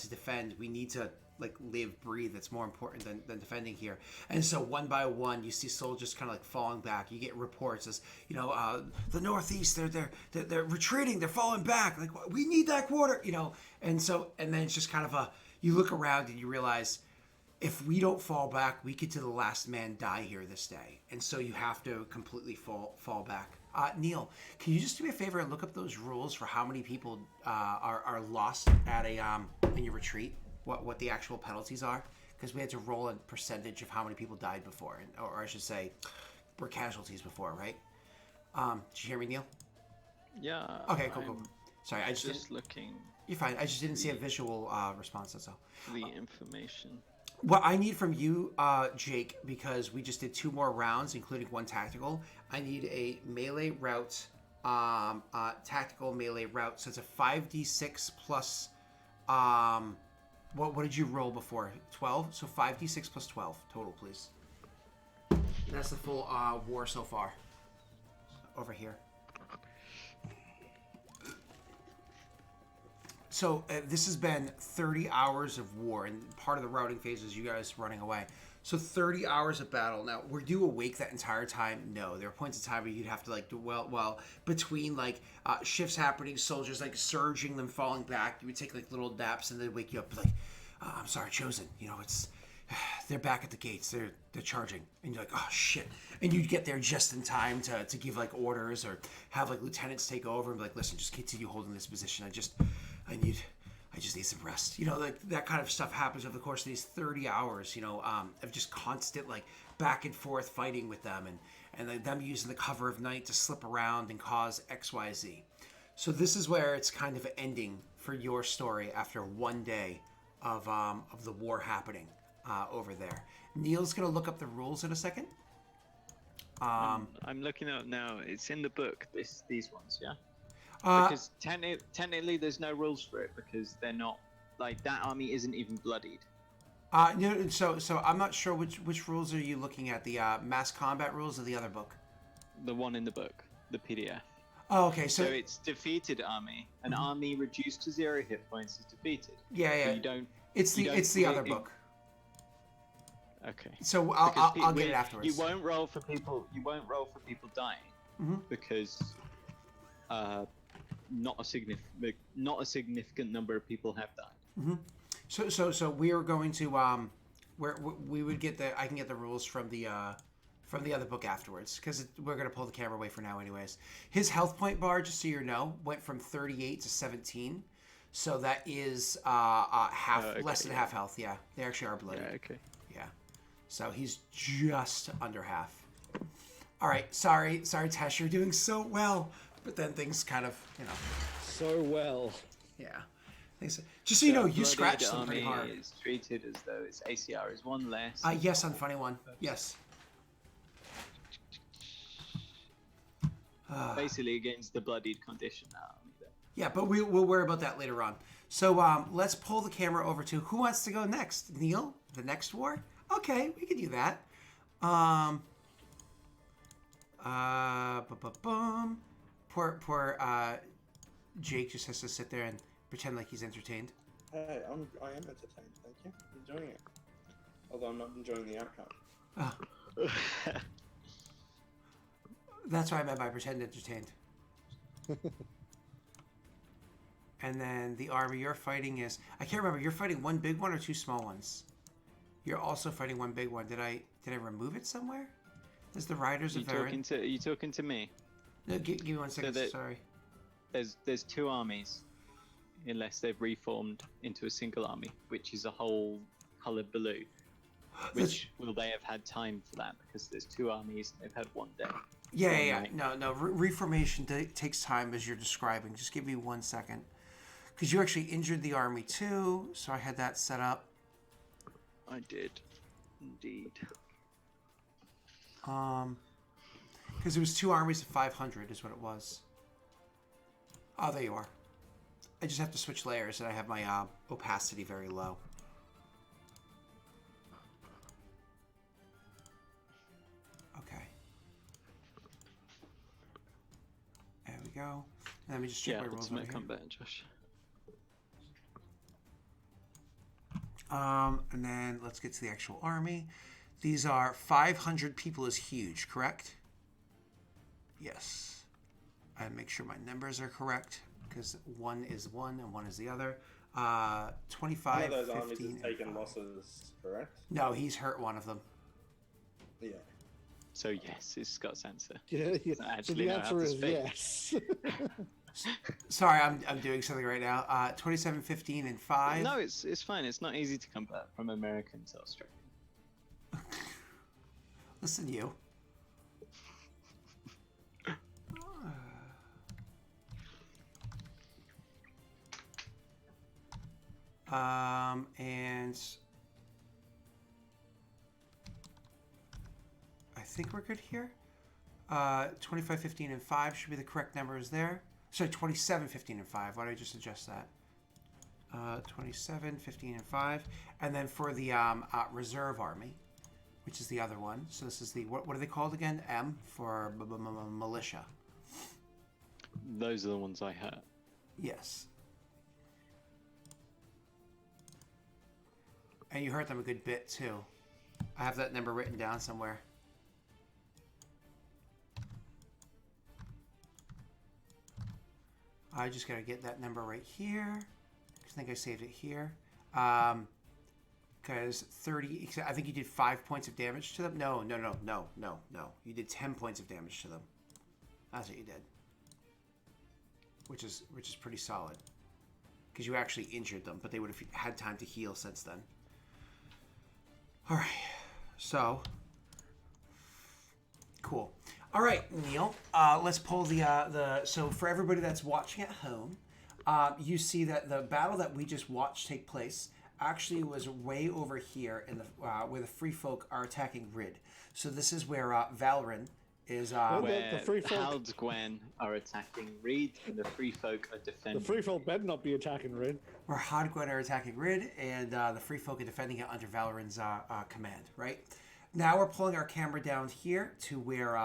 defend. We need to live, breathe. That's more important than defending here. And so one by one, you see soldiers kind of falling back. You get reports as the northeast, they're retreating, they're falling back. Like, we need that quarter, And then it's just kind of you look around and you realize, if we don't fall back, we could to the last man die here this day. And so you have to completely fall back. Neil, can you just do me a favor and look up those rules for how many people are lost at in your retreat? What the actual penalties are? Because we had to roll a percentage of how many people died before, or I should say, were casualties before, right? Did you hear me, Neil? Yeah. Okay, cool. Sorry, I just looking. You're fine. I just didn't see a visual response. That's all. The information. What I need from you, Jake, because we just did 2 more rounds, including 1 tactical. I need a melee route, tactical melee route. So it's a 5d6 plus. What did you roll before? 12? So 5d6 plus 12 total, please. And that's the full war so far. Over here. So this has been 30 hours of war, and part of the routing phase is you guys running away. So 30 hours of battle. Now, were you awake that entire time? No. There were points in time where you'd have to do between shifts happening, soldiers surging, them falling back. You would take little naps, and they'd wake you up I'm sorry, Chosen. They're back at the gates. They're charging, and you're like, oh shit! And you'd get there just in time to give orders or have lieutenants take over and be like, listen, just continue holding this position. I just need some rest. That kind of stuff happens over the course of these 30 hours. Of just constant back and forth fighting with them, and them using the cover of night to slip around and cause XYZ. So this is where it's kind of ending for your story after 1 day of the war happening over there. Neil's gonna look up the rules in a second. I'm looking out now. It's in the book. These ones, yeah. Because technically there's no rules for it, because they're not that army isn't even bloodied. So I'm not sure which rules are you looking at, the mass combat rules or the other book? The one in the book, the PDF. Oh, okay. So it's defeated army. An army reduced to 0 hit points is defeated. Yeah. So you don't. It's the other book. Okay. So I'll get it afterwards. You won't roll for people. You won't roll for people dying, because not a significant number of people have died. So we are going to we would get I can get the rules from the other book afterwards, because we're going to pull the camera away for now anyways. His health point bar, just so you know, went from 38 to 17. So that is less than half health. Yeah, they actually are bloody. Yeah, okay. Yeah. So he's just under half. All right. Sorry, Tesh, you're doing so well. But then things kind of, So well. Yeah. Just so you know, you scratched them pretty hard. Is treated as though its ACR is 1 less. Yes, on funny one. Yes. Basically against the bloodied condition now. Yeah, but we'll worry about that later on. So let's pull the camera over to who wants to go next? Neil, the next war? Okay, we can do that. Poor Jake just has to sit there and pretend like he's entertained. Hey, I am entertained. Thank you. I'm enjoying it. Although I'm not enjoying the outcome. Oh. That's what I meant by pretend entertained. And then the army you're fighting is... I can't remember. You're fighting one big one or two small ones? You're also fighting one big one. Did I remove it somewhere? There's the Riders of Varen. Are you talking to me? No, give me 1 second. Sorry. There's two armies, unless they've reformed into a single army, which is a whole coloured blue. Which will they have had time for that? Because there's two armies and they've had one day. Yeah. No. Reformation takes time, as you're describing. Just give me 1 second. Because you actually injured the army too, so I had that set up. I did, indeed. Because it was two armies of 500 is what it was. Oh, there you are. I just have to switch layers, and I have my opacity very low. Okay. There we go. Let me just check my rolls over here. Combat, Josh. And then let's get to the actual army. These are 500 people is huge, correct? Yes. I make sure my numbers are correct because one is one and one is the other. 25, One of those 15, armies has taken losses, correct? No, he's hurt one of them. Yeah. So yes, it's Scott's answer. Yeah. So the answer is yes. Sorry, I'm doing something right now. 27, 15, and 5. No, it's fine. It's not easy to combat from American to Australian. Listen, you. And I think we're good here. 25, 15, and 5 should be the correct numbers there. Sorry, 27, 15, and 5. Why don't I just adjust that? 27, 15, and 5. And then for the reserve army, which is the other one. So this is the, what are they called again? M for militia. Those are the ones I hurt. Yes. And you hurt them a good bit, too. I have that number written down somewhere. I just got to get that number right here. I think I saved it here. Because 30... I think you did 5 points of damage to them. No. You did 10 points of damage to them. That's what you did. Which is pretty solid. Because you actually injured them, but they would have had time to heal since then. All right, so cool. All right, Neil, let's pull the. So for everybody that's watching at home, you see that the battle that we just watched take place actually was way over here in the where the free folk are attacking Rid. So this is where Valrin is. Where the free folk... Haude Gwenh are attacking Reed, and the free folk are defending. The free folk better not be attacking Rid. Where Haude Gwenh are attacking Rid, and the free folk are defending it under Valrin's command, right? Now we're pulling our camera down here to where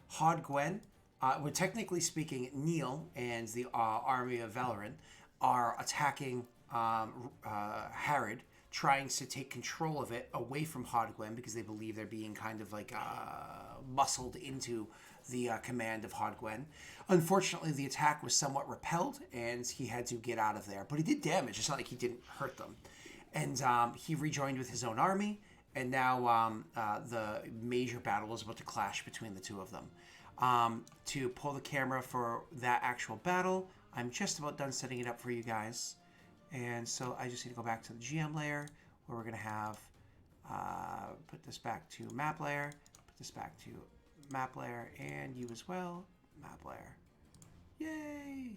Haude Gwenh, well, technically speaking, Neil and the army of Valrin are attacking Harad, trying to take control of it away from Haude Gwenh because they believe they're being kind of like muscled into the command of Haude Gwenh. Unfortunately, the attack was somewhat repelled, and he had to get out of there. But he did damage. It's not like he didn't hurt them. And he rejoined with his own army, and now the major battle is about to clash between the two of them. To pull the camera for that actual battle, I'm just about done setting it up for you guys. And so I just need to go back to the GM layer, where we're going to have, put this back to map layer, put this back to map layer, and you as well, map layer. Yay!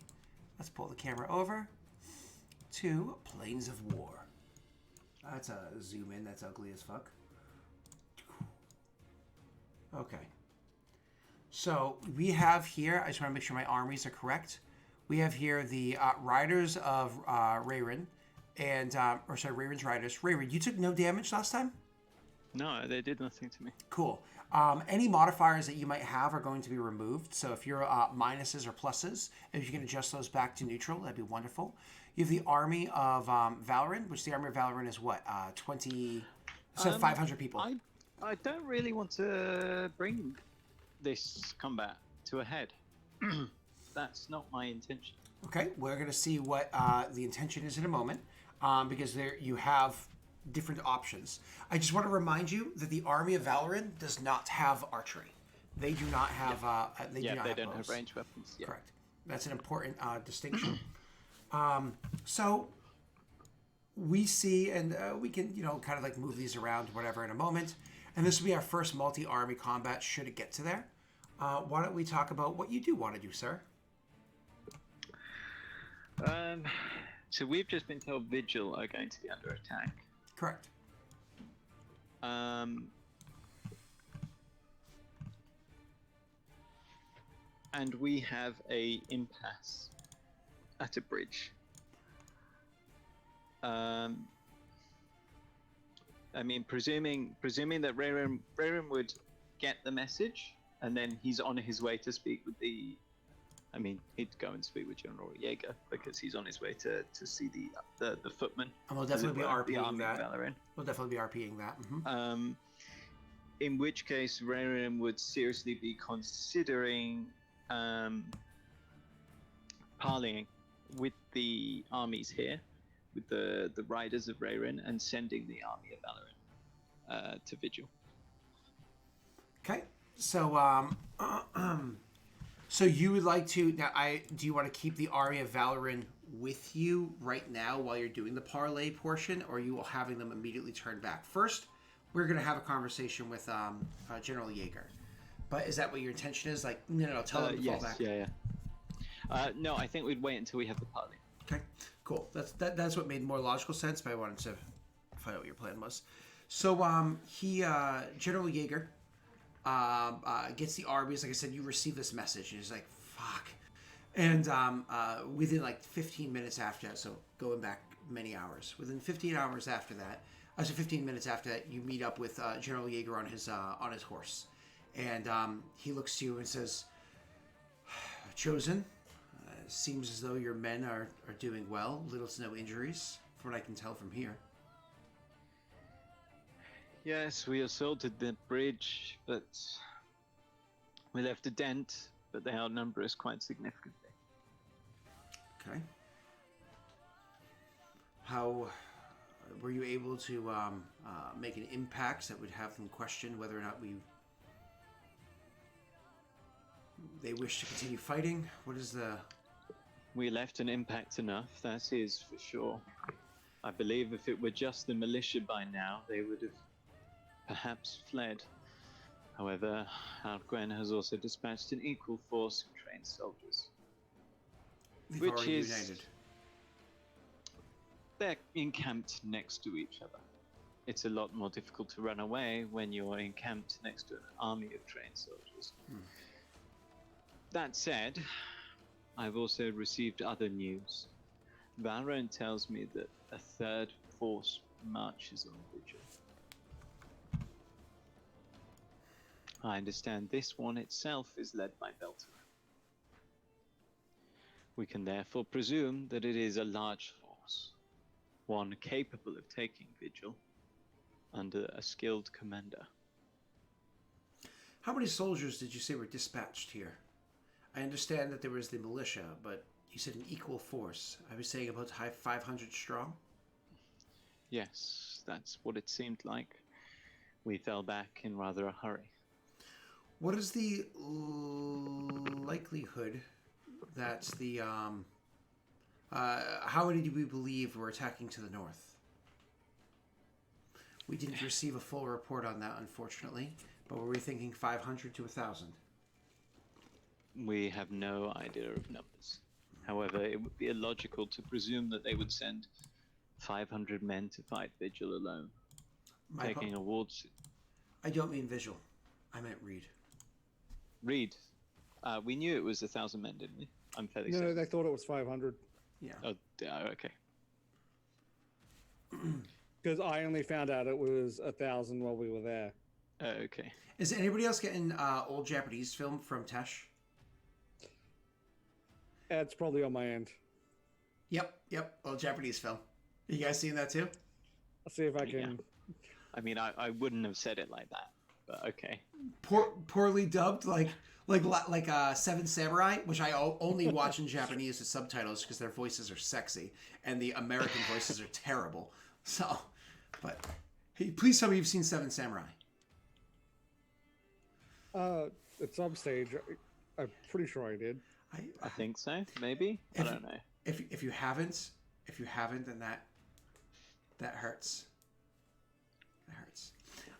Let's pull the camera over to Plains of War. That's a zoom in, that's ugly as fuck. Okay. So we have here, I just want to make sure my armies are correct. we have here the riders of Wherein, and Whereine's riders. Wherein, you took no damage last time? No, they did nothing to me. Cool. Any modifiers that you might have are going to be removed. So if you're minuses or pluses, if you can adjust those back to neutral, that'd be wonderful. You have the army of Valoran, which the army of Valoran is what? 500 people. I don't really want to bring this combat to a head. That's not my intention. Okay, we're going to see what the intention is in a moment, because there you have different options. I just want to remind you that the army of Valoran does not have archery. They do not have. They don't have ranged weapons. Yeah. Correct. That's an important distinction. So we see, and we can, kind of like move these around, whatever, in a moment. And this will be our first multi-army combat, should it get to there. Why don't we talk about what you do want to do, sir? So we've just been told Vigil are going to be under attack. Correct. And we have a impasse at a bridge. I mean, presuming that Wherein would get the message, and then he's on his way to speak with the. I mean, he'd go and speak with General Jaeger because he's on his way to see the footman. And we'll definitely be RPing that. Valoran. We'll definitely be RPing that. Mm-hmm. In which case, Wherein would seriously be considering parleying with the armies here, with the riders of Wherein, and sending the army of Valoran to Vigil. Okay, so so you would like to now? Do you want to keep the army of Valoran with you right now while you're doing the parlay portion, or are you having them immediately turn back? First, we're going to have a conversation with General Jaeger. But is that what your intention is? Like, no, tell them to fall back. Yeah. No, I think we'd wait until we have the parley. Okay, cool. That's what made more logical sense, but I wanted to find out what your plan was. So General Jaeger gets the armies. Like I said, you receive this message, and he's like, fuck. And within like 15 minutes after that, so going back many hours, within 15 hours after that, 15 minutes after that, you meet up with General Jaeger on his horse. And he looks to you and says, Chosen, seems as though your men are doing well. Little to no injuries, from what I can tell from here. Yes, we assaulted the bridge, but we left a dent, but they outnumber us quite significantly. Okay. How were you able to make an impact that would have them question whether or not they wish to continue fighting? What is the... We left an impact enough, that is for sure. I believe if it were just the militia by now, they would have perhaps fled. However, Haude Gwenh has also dispatched an equal force of trained soldiers. Which is... United. They're encamped next to each other. It's a lot more difficult to run away when you're encamped next to an army of trained soldiers. That said, I've also received other news. Valoran tells me that a third force marches on Vigil. I understand this one itself is led by Belter. We can therefore presume that it is a large force, one capable of taking Vigil under a skilled commander. How many soldiers did you say were dispatched here? I understand that there was the militia, but you said an equal force. I was saying about 500 strong? Yes, that's what it seemed like. We fell back in rather a hurry. What is the likelihood that the... how many do we believe were attacking to the north? We didn't receive a full report on that, unfortunately, but were we thinking 500 to 1,000? We have no idea of numbers. However, it would be illogical to presume that they would send 500 men to fight Vigil alone, taking a ward suit. I don't mean Vigil. I meant Reed. Reed. We knew it was 1,000 men, didn't we? I'm fairly No, certain. they thought it was 500 Yeah. Oh, yeah, okay. because I only found out it was 1,000 while we were there. Okay. Is anybody else getting old Japanese film from Tesh? It's probably on my end. Yep. Old Japanese film. You guys seeing that too? I'll see if I can. Yeah. I mean, I wouldn't have said it like that, but okay. Poorly dubbed, like Seven Samurai, which I only watch in Japanese with subtitles because their voices are sexy and the American voices are terrible. So, but hey, please tell me you've seen Seven Samurai. At some stage, I'm pretty sure I did. I think so. Maybe. I don't know. If you haven't, then that hurts. That hurts.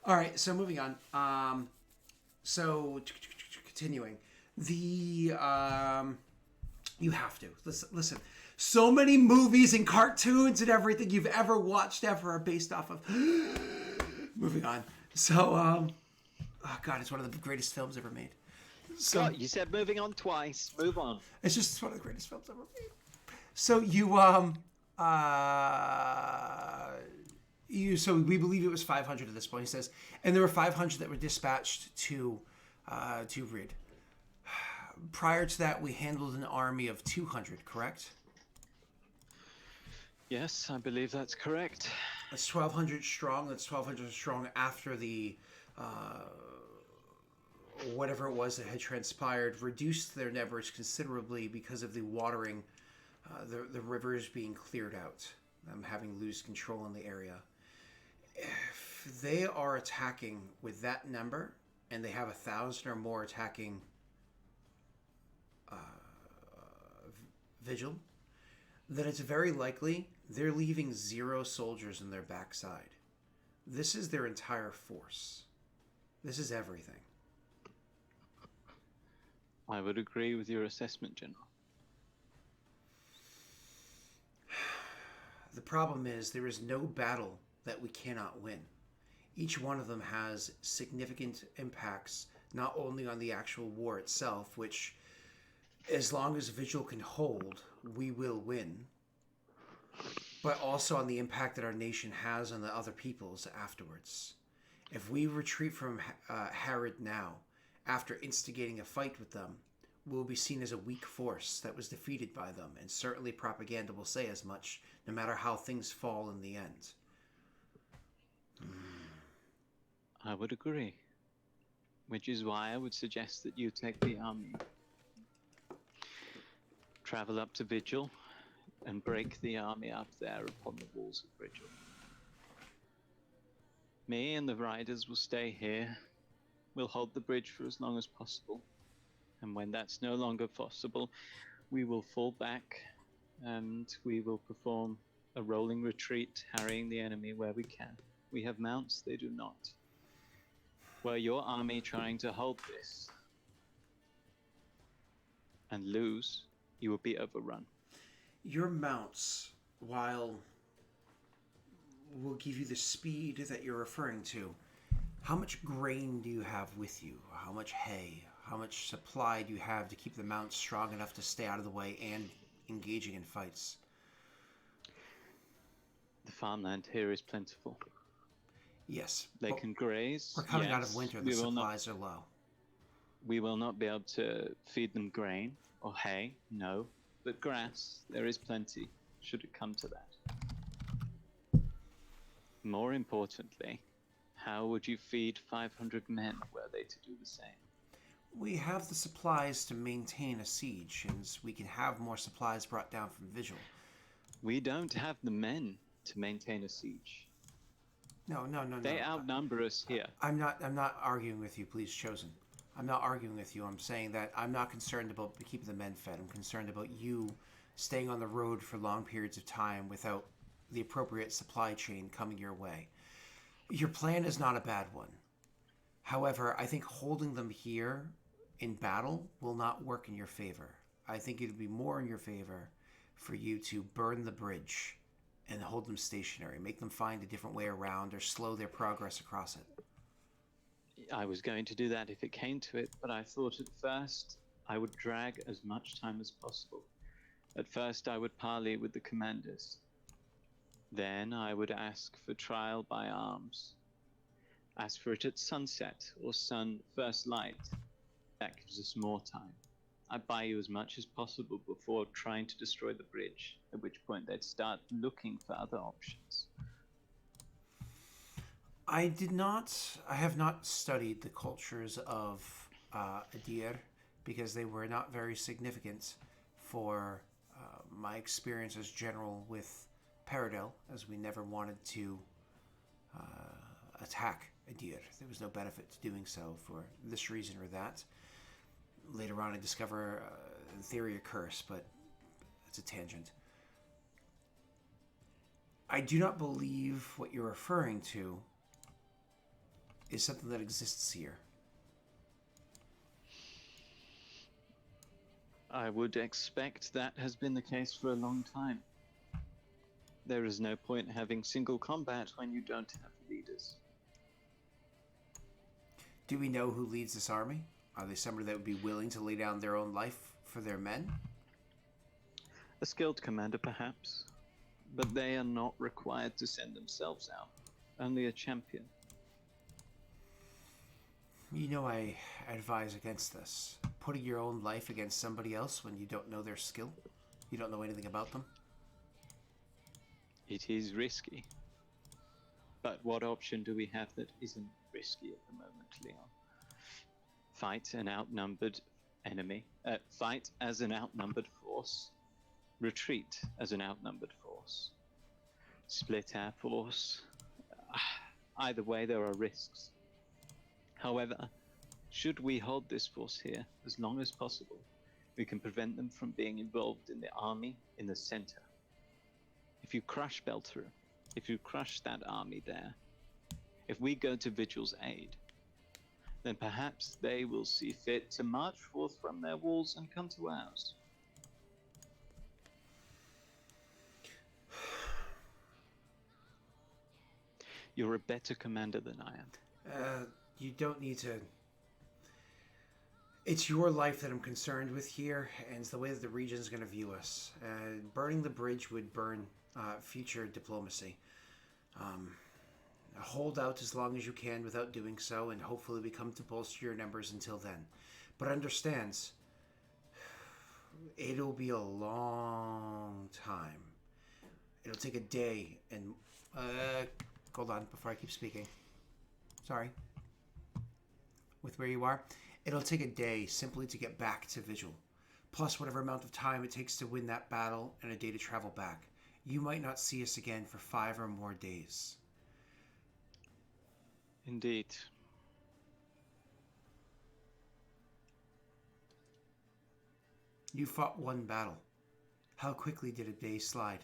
All right, so moving on. So continuing, the you have to listen. So many movies and cartoons and everything you've ever watched ever are based off of. Moving on. So oh God, it's one of the greatest films ever made. So God, you said moving on twice. Move on. it's one of the greatest films ever made. So so we believe it was 500 at this point. He says, and there were 500 that were dispatched to Rid. Prior to that, we handled an army of 200. Correct? Yes, I believe that's correct. That's 1,200 strong. That's 1,200 strong after the whatever it was that had transpired reduced their numbers considerably because of the watering, the rivers being cleared out, them having lose control in the area. If they are attacking with that number, and they have 1,000 or more attacking Vigil, then it's very likely they're leaving 0 soldiers in their backside. This is their entire force. This is everything. I would agree with your assessment, General. The problem is there is no battle that we cannot win. Each one of them has significant impacts, not only on the actual war itself, which as long as Vigil can hold, we will win, but also on the impact that our nation has on the other peoples afterwards. If we retreat from Harad now, after instigating a fight with them, we'll be seen as a weak force that was defeated by them, and certainly propaganda will say as much, no matter how things fall in the end. I would agree. Which is why I would suggest that you take the army, travel up to Vigil, and break the army up there upon the walls of Vigil. Me and the riders will stay here. We'll hold the bridge for as long as possible. And when that's no longer possible, we will fall back and we will perform a rolling retreat, harrying the enemy where we can. We have mounts, they do not. Were your army trying to hold this and lose, you will be overrun. Your mounts, while will give you the speed that you're referring to, how much grain do you have with you? How much hay? How much supply do you have to keep the mounts strong enough to stay out of the way and engaging in fights? The farmland here is plentiful. Yes. They can graze. We're coming out of yes. winter. The supplies are low. We will not be able to feed them grain or hay, no. But grass, there is plenty, should it come to that. More importantly, how would you feed 500 men were they to do the same? We have the supplies to maintain a siege, and we can have more supplies brought down from Vigil. We don't have the men to maintain a siege. No. They outnumber us here. I'm not arguing with you, please, Chosen. I'm not arguing with you. I'm saying that I'm not concerned about keeping the men fed. I'm concerned about you staying on the road for long periods of time without the appropriate supply chain coming your way. Your plan is not a bad one. However, I think holding them here in battle will not work in your favor. I think it would be more in your favor for you to burn the bridge and hold them stationary, make them find a different way around or slow their progress across it. I was going to do that if it came to it, but I thought at first I would drag as much time as possible. At first, I would parley with the commanders. Then I would ask for trial by arms. Ask for it at sunset or sun first light. That gives us more time. I'd buy you as much as possible before trying to destroy the bridge, at which point they'd start looking for other options. I have not studied the cultures of Adir because they were not very significant for my experience as general with Paradel, as we never wanted to attack Adir. There was no benefit to doing so for this reason or that. Later on, I discover, in theory, a curse, but it's a tangent. I do not believe what you're referring to is something that exists here. I would expect that has been the case for a long time. There is no point having single combat when you don't have leaders. Do we know who leads this army? Are they somebody that would be willing to lay down their own life for their men? A skilled commander, perhaps. But they are not required to send themselves out. Only a champion. You know, I advise against this. Putting your own life against somebody else when you don't know their skill. You don't know anything about them. It is risky. But what option do we have that isn't risky at the moment, Leon? Fight an outnumbered enemy. Fight as an outnumbered force. Retreat as an outnumbered force. Split our force. Either way, there are risks. However, should we hold this force here as long as possible, we can prevent them from being involved in the army in the center. If you crush Beltru, if you crush that army there, if we go to Vigil's aid, then perhaps they will see fit to march forth from their walls and come to ours. You're a better commander than I am. You don't need to... It's your life that I'm concerned with here, and it's the way that the region is going to view us. Burning the bridge would burn future diplomacy. Hold out as long as you can without doing so, and hopefully we come to bolster your numbers until then. But understand, it'll be a long time. It'll take a day, and... hold on, before I keep speaking. Sorry. With where you are, it'll take a day simply to get back to Vigil, plus whatever amount of time it takes to win that battle and a day to travel back. You might not see us again for 5 or more days. Indeed. You fought one battle. How quickly did a day slide?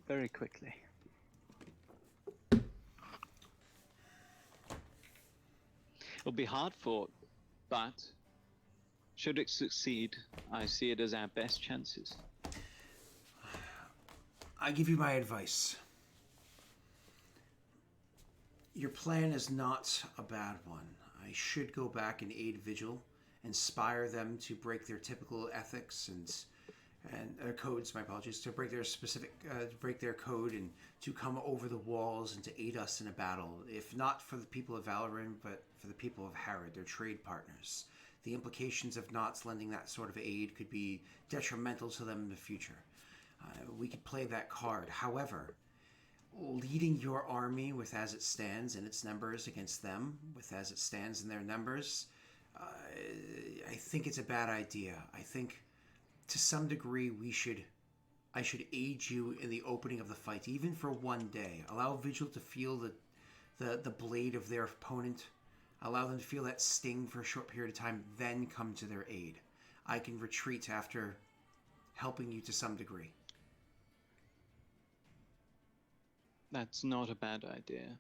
Very quickly. It'll be hard fought, but should it succeed, I see it as our best chances. I give you my advice. Your plan is not a bad one. I should go back and aid Vigil, inspire them to break their typical ethics and codes. My apologies, to break their break their code and to come over the walls and to aid us in a battle. If not for the people of Aurorum, but for the people of Harrod, their trade partners. The implications of not lending that sort of aid could be detrimental to them in the future. We could play that card. However, leading your army with as it stands in its numbers against them, with as it stands in their numbers, I think it's a bad idea. I think to some degree I should aid you in the opening of the fight, even for one day. Allow Vigil to feel the blade of their opponent. Allow them to feel that sting for a short period of time, then come to their aid. I can retreat after helping you to some degree. That's not a bad idea.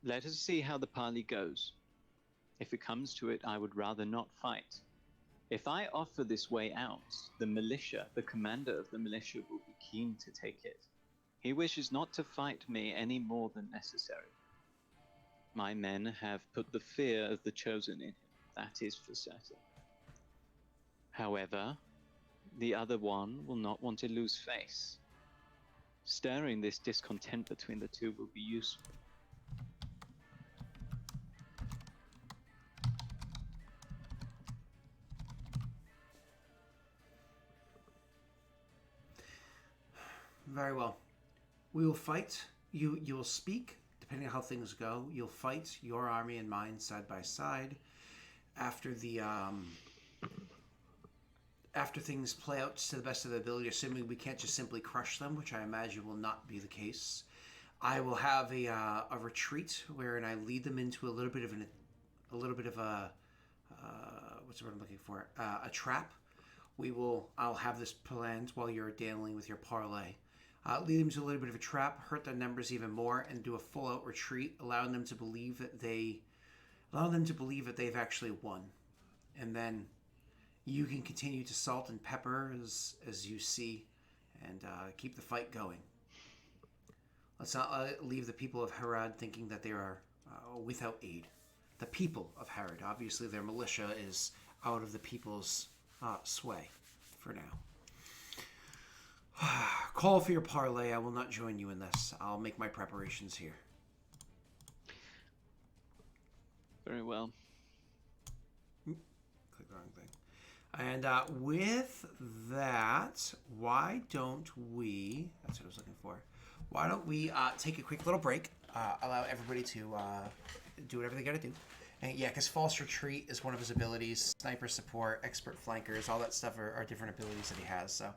Let us see how the parley goes. If it comes to it, I would rather not fight. If I offer this way out, the militia, the commander of the militia, will be keen to take it. He wishes not to fight me any more than necessary. my men have put the fear of the chosen in him. That is for certain. However, the other one will not want to lose face. Stirring this discontent between the two will be useful. Very well. We will fight. You will speak, depending on how things go. You'll fight your army and mine side by side. After things play out to the best of their ability, assuming we can't just simply crush them, which I imagine will not be the case, I will have a retreat wherein I lead them into a little bit of a what's the word I'm looking for? A trap. I'll have this planned while you're dealing with your parlay. Lead them to a little bit of a trap, hurt their numbers even more, and do a full-out retreat, allowing them to believe that they've actually won. And then you can continue to salt and pepper as you see, and keep the fight going. Let's not leave the people of Harad thinking that they are without aid. The people of Harad, obviously their militia is out of the people's sway for now. Call for your parlay. I will not join you in this. I'll make my preparations here. Very well. Click the wrong thing. And with that, why don't we... That's what I was looking for. Why don't we take a quick little break, allow everybody to do whatever they got to do. And yeah, because False Retreat is one of his abilities. Sniper Support, Expert Flankers, all that stuff are different abilities that he has. So,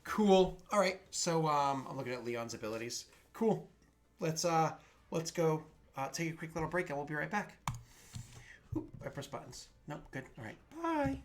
cool. All right, so I'm looking at Leon's abilities. Cool. Let's go take a quick little break, and we'll be right back. Oop, I press buttons. Nope, good. All right, bye.